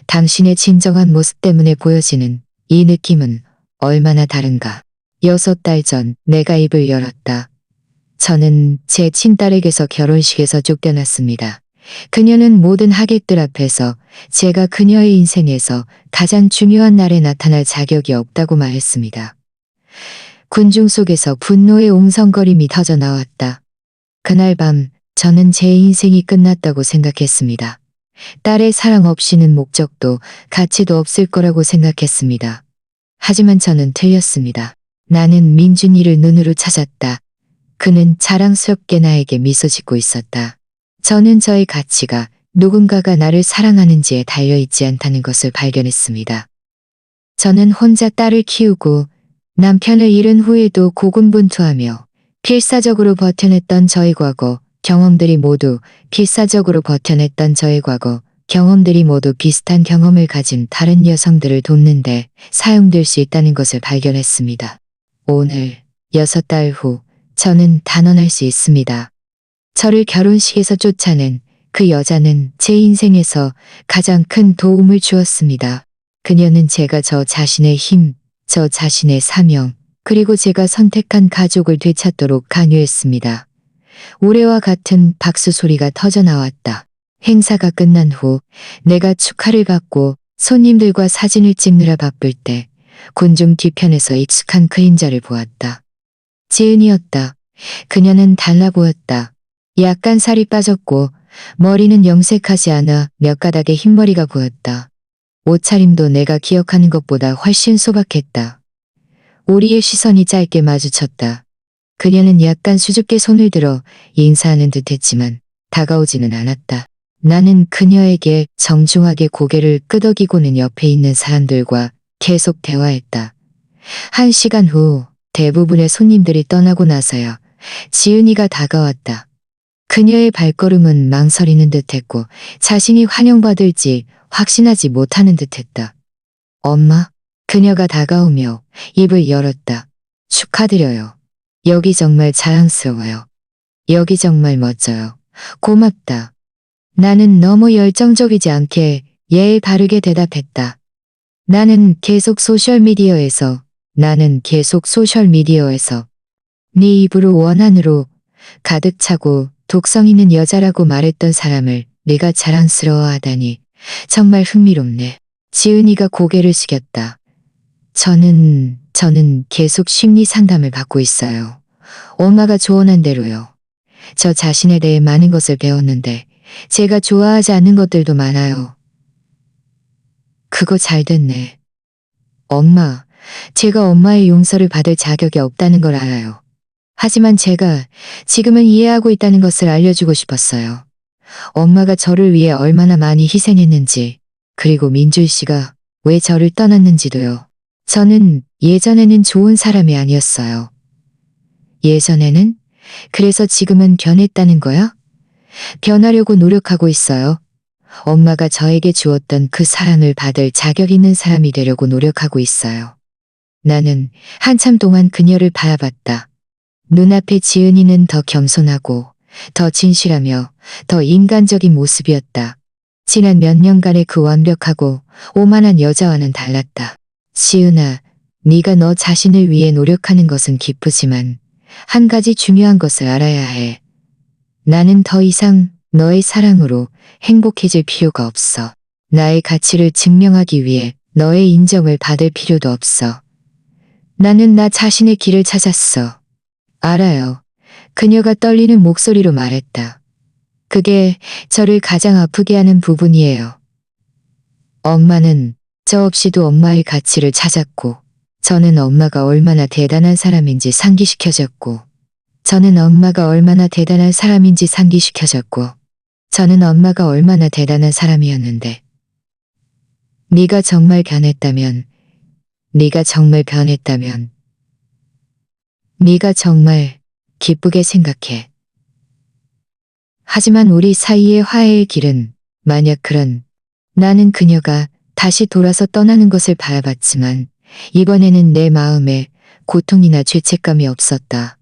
당신의 진정한 모습 때문에 보여지는 이 느낌은 얼마나 다른가. 6달 전 내가 입을 열었다. 저는 제 친딸에게서 결혼식에서 쫓겨났습니다. 그녀는 모든 하객들 앞에서 제가 그녀의 인생에서 가장 중요한 날에 나타날 자격이 없다고 말했습니다. 군중 속에서 분노의 옹성거림이 터져 나왔다. 그날 밤 저는 제 인생이 끝났다고 생각했습니다. 딸의 사랑 없이는 목적도 가치도 없을 거라고 생각했습니다. 하지만 저는 틀렸습니다. 나는 민준이를 눈으로 찾았다. 그는 자랑스럽게 나에게 미소 짓고 있었다. 저는 저의 가치가 누군가가 나를 사랑하는지에 달려있지 않다는 것을 발견했습니다. 저는 혼자 딸을 키우고 남편을 잃은 후에도 고군분투하며 필사적으로 버텨냈던 저의 과거 경험들이 모두 비슷한 경험을 가진 다른 여성들을 돕는데 사용될 수 있다는 것을 발견했습니다. 오늘 6달 후 저는 단언할 수 있습니다. 저를 결혼식에서 쫓아낸 그 여자는 제 인생에서 가장 큰 도움을 주었습니다. 그녀는 제가 저 자신의 힘, 저 자신의 사명, 그리고 제가 선택한 가족을 되찾도록 강요했습니다. 우레와 같은 박수 소리가 터져 나왔다. 행사가 끝난 후 내가 축하를 받고 손님들과 사진을 찍느라 바쁠 때 군중 뒤편에서 익숙한 그림자를 보았다. 지은이었다. 그녀는 달라 보였다. 약간 살이 빠졌고 머리는 영색하지 않아 몇 가닥의 흰머리가 보였다. 옷차림도 내가 기억하는 것보다 훨씬 소박했다. 우리의 시선이 짧게 마주쳤다. 그녀는 약간 수줍게 손을 들어 인사하는 듯했지만 다가오지는 않았다. 나는 그녀에게 정중하게 고개를 끄덕이고는 옆에 있는 사람들과 계속 대화했다. 1시간 후 대부분의 손님들이 떠나고 나서야 지은이가 다가왔다. 그녀의 발걸음은 망설이는 듯했고 자신이 환영받을지 확신하지 못하는 듯했다. 엄마? 그녀가 다가오며 입을 열었다. 축하드려요. 여기 정말 자랑스러워요. 여기 정말 멋져요. 고맙다. 나는 너무 열정적이지 않게 예의 바르게 대답했다. 나는 계속 소셜미디어에서 네 입으로 원한으로 가득 차고 독성 있는 여자라고 말했던 사람을 네가 자랑스러워하다니 정말 흥미롭네. 지은이가 고개를 숙였다. 저는 계속 심리 상담을 받고 있어요. 엄마가 조언한 대로요. 저 자신에 대해 많은 것을 배웠는데 제가 좋아하지 않는 것들도 많아요. 그거 잘 됐네. 엄마, 제가 엄마의 용서를 받을 자격이 없다는 걸 알아요. 하지만 제가 지금은 이해하고 있다는 것을 알려주고 싶었어요. 엄마가 저를 위해 얼마나 많이 희생했는지, 그리고 민준 씨가 왜 저를 떠났는지도요. 저는 예전에는 좋은 사람이 아니었어요. 예전에는? 그래서 지금은 변했다는 거야? 변하려고 노력하고 있어요. 엄마가 저에게 주었던 그 사랑을 받을 자격 있는 사람이 되려고 노력하고 있어요. 나는 한참 동안 그녀를 바라봤다. 눈앞에 지은이는 더 겸손하고 더 진실하며 더 인간적인 모습이었다. 지난 몇 년간의 그 완벽하고 오만한 여자와는 달랐다. 지은아, 네가 너 자신을 위해 노력하는 것은 기쁘지만 한 가지 중요한 것을 알아야 해. 나는 더 이상 너의 사랑으로 행복해질 필요가 없어. 나의 가치를 증명하기 위해 너의 인정을 받을 필요도 없어. 나는 나 자신의 길을 찾았어. 알아요. 그녀가 떨리는 목소리로 말했다. 그게 저를 가장 아프게 하는 부분이에요. 엄마는 저 없이도 엄마의 가치를 찾았고, 저는 엄마가 얼마나 대단한 사람인지 상기시켜줬고, 저는 엄마가 얼마나 대단한 사람이었는데, 네가 정말 변했다면, 네가 정말 기쁘게 생각해. 하지만 우리 사이의 화해의 길은 나는 그녀가 다시 돌아서 떠나는 것을 바라봤지만 이번에는 내 마음에 고통이나 죄책감이 없었다.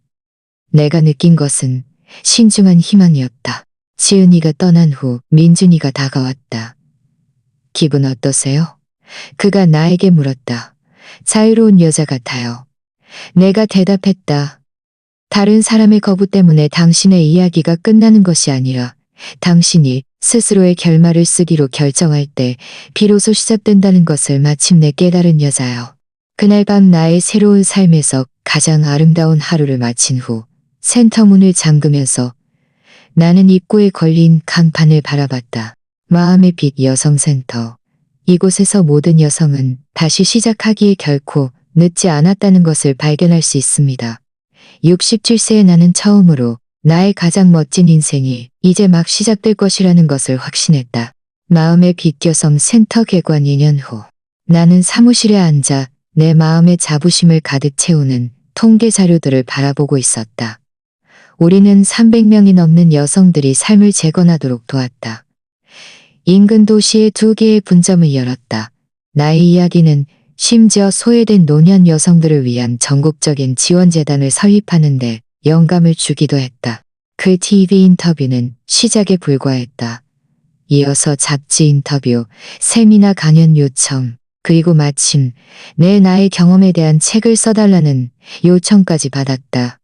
내가 느낀 것은 신중한 희망이었다. 지은이가 떠난 후 민준이가 다가왔다. 기분 어떠세요? 그가 나에게 물었다. 자유로운 여자 같아요. 내가 대답했다. 다른 사람의 거부 때문에 당신의 이야기가 끝나는 것이 아니라 당신이 스스로의 결말을 쓰기로 결정할 때 비로소 시작된다는 것을 마침내 깨달은 여자요. 그날 밤 나의 새로운 삶에서 가장 아름다운 하루를 마친 후 센터 문을 잠그면서 나는 입구에 걸린 간판을 바라봤다. 마음의 빛 여성센터. 이곳에서 모든 여성은 다시 시작하기에 결코 늦지 않았다는 것을 발견할 수 있습니다. 67세의 나는 처음으로 나의 가장 멋진 인생이 이제 막 시작될 것이라는 것을 확신했다. 마음의 빛 여성 센터 개관 2년 후 나는 사무실에 앉아 내 마음의 자부심을 가득 채우는 통계 자료들을 바라보고 있었다. 우리는 300명이 넘는 여성들이 삶을 재건하도록 도왔다. 인근 도시에 2개의 분점을 열었다. 나의 이야기는 심지어 소외된 노년 여성들을 위한 전국적인 지원재단을 설립하는데 영감을 주기도 했다. 그 TV 인터뷰는 시작에 불과했다. 이어서 잡지 인터뷰, 세미나 강연 요청, 그리고 마침 나의 경험에 대한 책을 써달라는 요청까지 받았다.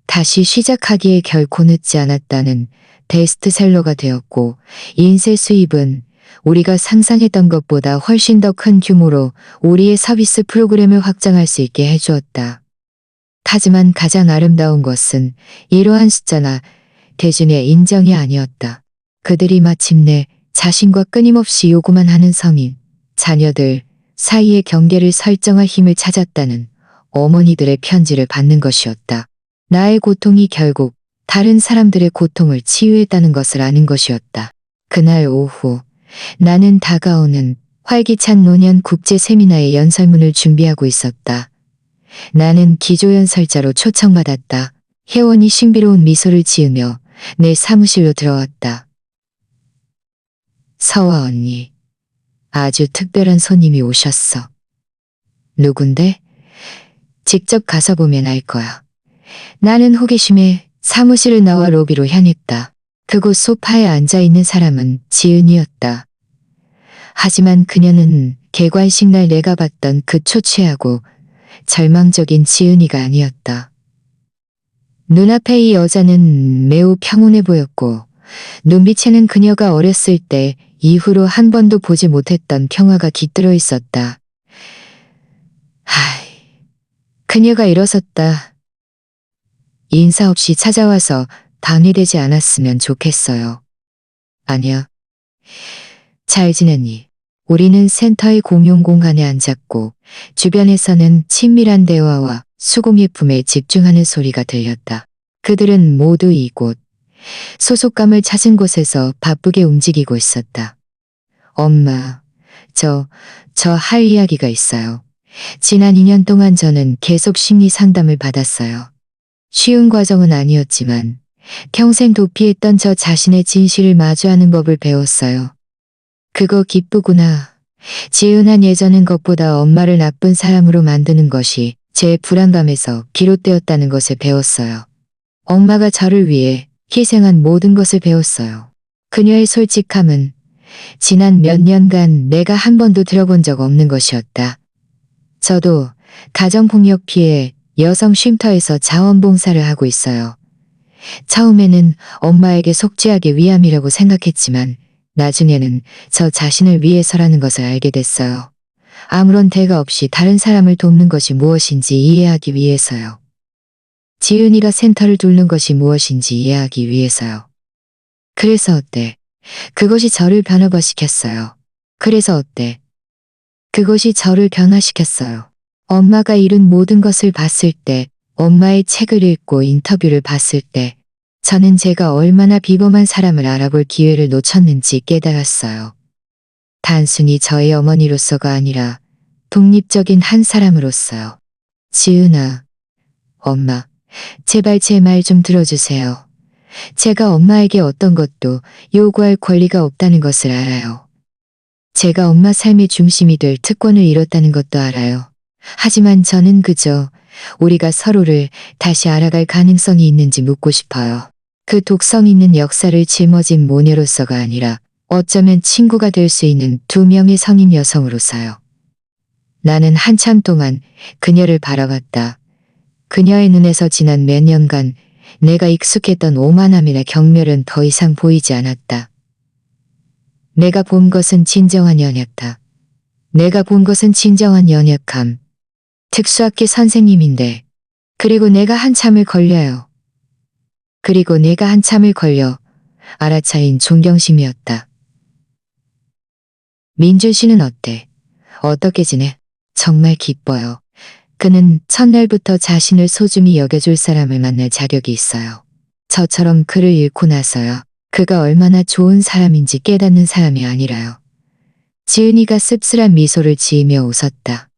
다시 시작하기에 결코 늦지 않았다는 베스트셀러가 되었고 인쇄 수입은 우리가 상상했던 것보다 훨씬 더 큰 규모로 우리의 서비스 프로그램을 확장할 수 있게 해주었다. 하지만 가장 아름다운 것은 이러한 숫자나 대중의 인정이 아니었다. 그들이 마침내 자신과 끊임없이 요구만 하는 성인, 자녀들 사이의 경계를 설정할 힘을 찾았다는 어머니들의 편지를 받는 것이었다. 나의 고통이 결국 다른 사람들의 고통을 치유했다는 것을 아는 것이었다. 그날 오후 나는 다가오는 활기찬 노년 국제 세미나의 연설문을 준비하고 있었다. 나는 기조연설자로 초청받았다. 혜원이 신비로운 미소를 지으며 내 사무실로 들어왔다. 서화 언니, 아주 특별한 손님이 오셨어. 누군데? 직접 가서 보면 알 거야. 나는 호기심에 사무실을 나와 로비로 향했다. 그곳 소파에 앉아 있는 사람은 지은이었다. 하지만 그녀는 개관식 날 내가 봤던 그 초췌하고 절망적인 지은이가 아니었다. 눈앞에 이 여자는 매우 평온해 보였고 눈빛에는 그녀가 어렸을 때 이후로 한 번도 보지 못했던 평화가 깃들어 있었다. 하이, 그녀가 일어섰다. 인사 없이 찾아와서 방해되지 않았으면 좋겠어요. 아니야. 잘 지냈니? 우리는 센터의 공용 공간에 앉았고 주변에서는 친밀한 대화와 수공예품에 집중하는 소리가 들렸다. 그들은 모두 이곳, 소속감을 찾은 곳에서 바쁘게 움직이고 있었다. 엄마, 저 할 이야기가 있어요. 지난 2년 동안 저는 계속 심리 상담을 받았어요. 쉬운 과정은 아니었지만 평생 도피했던 저 자신의 진실을 마주하는 법을 배웠어요. 그거 기쁘구나. 지은한 예전엔 것보다 엄마를 나쁜 사람으로 만드는 것이 제 불안감에서 비롯되었다는 것을 배웠어요. 엄마가 저를 위해 희생한 모든 것을 배웠어요. 그녀의 솔직함은 지난 몇 년간 내가 한 번도 들어본 적 없는 것이었다. 저도 가정폭력 피해 여성 쉼터에서 자원봉사를 하고 있어요. 처음에는 엄마에게 속죄하기 위함이라고 생각했지만 나중에는 저 자신을 위해서라는 것을 알게 됐어요. 아무런 대가 없이 다른 사람을 돕는 것이 무엇인지 이해하기 위해서요. 지은이가 센터를 돕는 것이 무엇인지 이해하기 위해서요. 그래서 어때? 그것이 저를 변화시켰어요. 그래서 어때? 그것이 저를 변화시켰어요. 엄마가 이룬 모든 것을 봤을 때, 엄마의 책을 읽고 인터뷰를 봤을 때, 저는 제가 얼마나 비범한 사람을 알아볼 기회를 놓쳤는지 깨달았어요. 단순히 저의 어머니로서가 아니라 독립적인 한 사람으로서요. 지은아, 엄마, 제발 제 말 좀 들어주세요. 제가 엄마에게 어떤 것도 요구할 권리가 없다는 것을 알아요. 제가 엄마 삶의 중심이 될 특권을 잃었다는 것도 알아요. 하지만 저는 그저 우리가 서로를 다시 알아갈 가능성이 있는지 묻고 싶어요. 그 독성 있는 역사를 짊어진 모녀로서가 아니라 어쩌면 친구가 될 수 있는 2명의 성인 여성으로서요. 나는 한참 동안 그녀를 바라봤다. 그녀의 눈에서 지난 몇 년간 내가 익숙했던 오만함이나 경멸은 더 이상 보이지 않았다. 내가 본 것은 진정한 연약함. 내가 본 것은 진정한 연약함. 특수학기 선생님인데, 그리고 내가 한참을 걸려 알아차린 존경심이었다. 민준 씨는 어때? 어떻게 지내? 정말 기뻐요. 그는 첫날부터 자신을 소중히 여겨줄 사람을 만날 자격이 있어요. 저처럼 그를 잃고 나서야 그가 얼마나 좋은 사람인지 깨닫는 사람이 아니라요. 지은이가 씁쓸한 미소를 지으며 웃었다.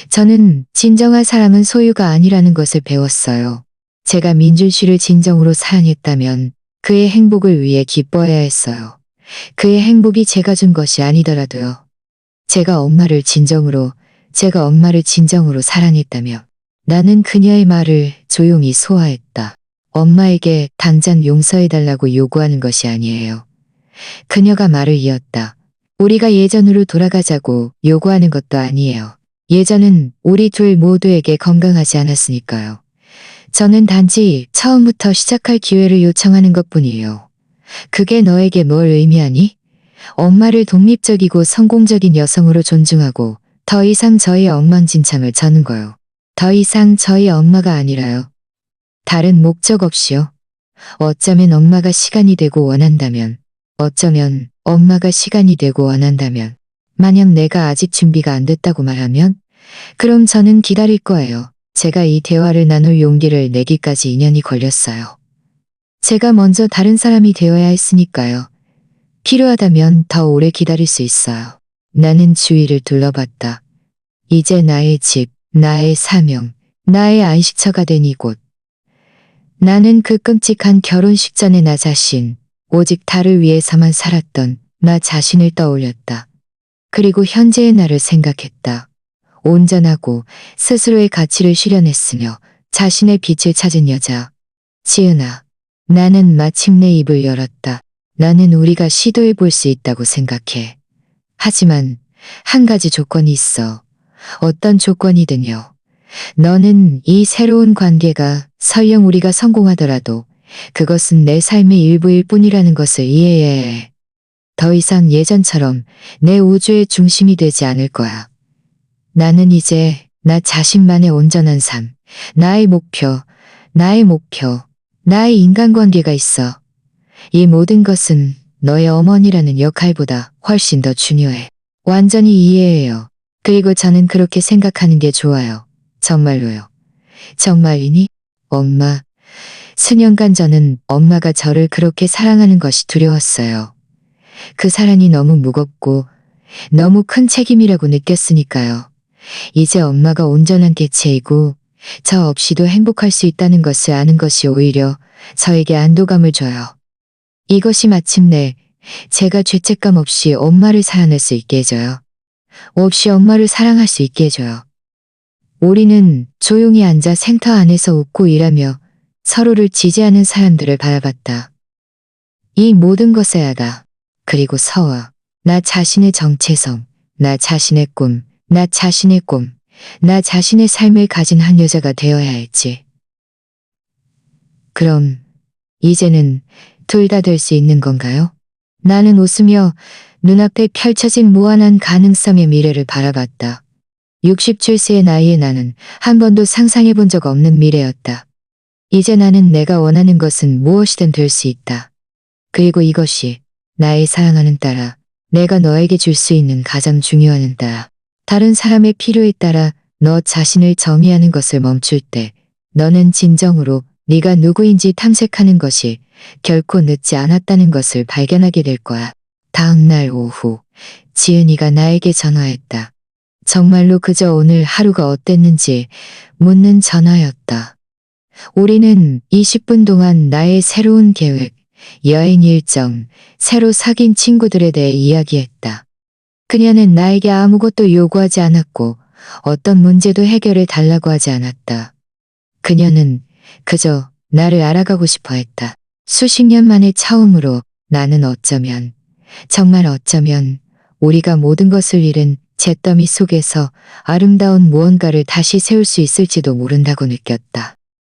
저는 진정한 사람은 소유가 아니라는 것을 배웠어요. 제가 민준 씨를 진정으로 사랑했다면 그의 행복을 위해 기뻐해야 했어요. 그의 행복이 제가 준 것이 아니더라도요. 제가 엄마를 진정으로 사랑했다며 나는 그녀의 말을 조용히 소화했다. 엄마에게 당장 용서해달라고 요구하는 것이 아니에요. 그녀가 말을 이었다. 우리가 예전으로 돌아가자고 요구하는 것도 아니에요. 예전은 우리 둘 모두에게 건강하지 않았으니까요. 저는 단지 처음부터 시작할 기회를 요청하는 것뿐이에요. 그게 너에게 뭘 의미하니? 엄마를 독립적이고 성공적인 여성으로 존중하고 더 이상 저의 엉망진창을 저는 거요. 더 이상 저희 엄마가 아니라요. 다른 목적 없이요. 어쩌면 엄마가 시간이 되고 원한다면, 만약 내가 아직 준비가 안 됐다고 말하면, 그럼 저는 기다릴 거예요. 제가 이 대화를 나눌 용기를 내기까지 2년이 걸렸어요. 제가 먼저 다른 사람이 되어야 했으니까요. 필요하다면 더 오래 기다릴 수 있어요. 나는 주위를 둘러봤다. 이제 나의 집, 나의 사명, 나의 안식처가 된 이곳. 나는 그 끔찍한 결혼식 전에 나 자신, 오직 달을 위해서만 살았던 나 자신을 떠올렸다. 그리고 현재의 나를 생각했다. 온전하고 스스로의 가치를 실현했으며 자신의 빛을 찾은 여자. 지은아, 나는 마침내 입을 열었다. 나는 우리가 시도해 볼 수 있다고 생각해. 하지만 한 가지 조건이 있어. 어떤 조건이든요. 너는 이 새로운 관계가 설령 우리가 성공하더라도 그것은 내 삶의 일부일 뿐이라는 것을 이해해야 해. 더 이상 예전처럼 내 우주의 중심이 되지 않을 거야. 나는 이제 나 자신만의 온전한 삶, 나의 목표, 나의 인간관계가 있어. 이 모든 것은 너의 어머니라는 역할보다 훨씬 더 중요해. 완전히 이해해요. 그리고 저는 그렇게 생각하는 게 좋아요. 정말로요. 정말이니? 엄마. 수년간 저는 엄마가 저를 그렇게 사랑하는 것이 두려웠어요. 그 사랑이 너무 무겁고 너무 큰 책임이라고 느꼈으니까요. 이제 엄마가 온전한 개체이고 저 없이도 행복할 수 있다는 것을 아는 것이 오히려 저에게 안도감을 줘요. 이것이 마침내 제가 죄책감 없이 엄마를 사랑할 수 있게 해줘요. 없이 엄마를 사랑할 수 있게 해줘요. 우리는 조용히 앉아 센터 안에서 웃고 일하며 서로를 지지하는 사람들을 바라봤다. 이 모든 것의 아가, 그리고 서와, 나 자신의 정체성, 나 자신의 꿈, 나 자신의 삶을 가진 한 여자가 되어야 할지. 그럼 이제는 둘 다 될 수 있는 건가요? 나는 웃으며 눈앞에 펼쳐진 무한한 가능성의 미래를 바라봤다. 67세의 나이에 나는 한 번도 상상해 본 적 없는 미래였다. 이제 나는 내가 원하는 것은 무엇이든 될 수 있다. 그리고 이것이 나의 사랑하는 딸아, 내가 너에게 줄 수 있는 가장 중요한 딸아. 다른 사람의 필요에 따라 너 자신을 정의하는 것을 멈출 때 너는 진정으로 네가 누구인지 탐색하는 것이 결코 늦지 않았다는 것을 발견하게 될 거야. 다음 날 오후, 지은이가 나에게 전화했다. 정말로 그저 오늘 하루가 어땠는지 묻는 전화였다. 우리는 20분 동안 나의 새로운 계획, 여행 일정, 새로 사귄 친구들에 대해 이야기했다. 그녀는 나에게 아무것도 요구하지 않았고 어떤 문제도 해결해 달라고 하지 않았다. 그녀는 그저 나를 알아가고 싶어 했다. 수십 년 만에 처음으로 나는 어쩌면, 정말 어쩌면 우리가 모든 것을 잃은 잿더미 속에서 아름다운 무언가를 다시 세울 수 있을지도 모른다고 느꼈다.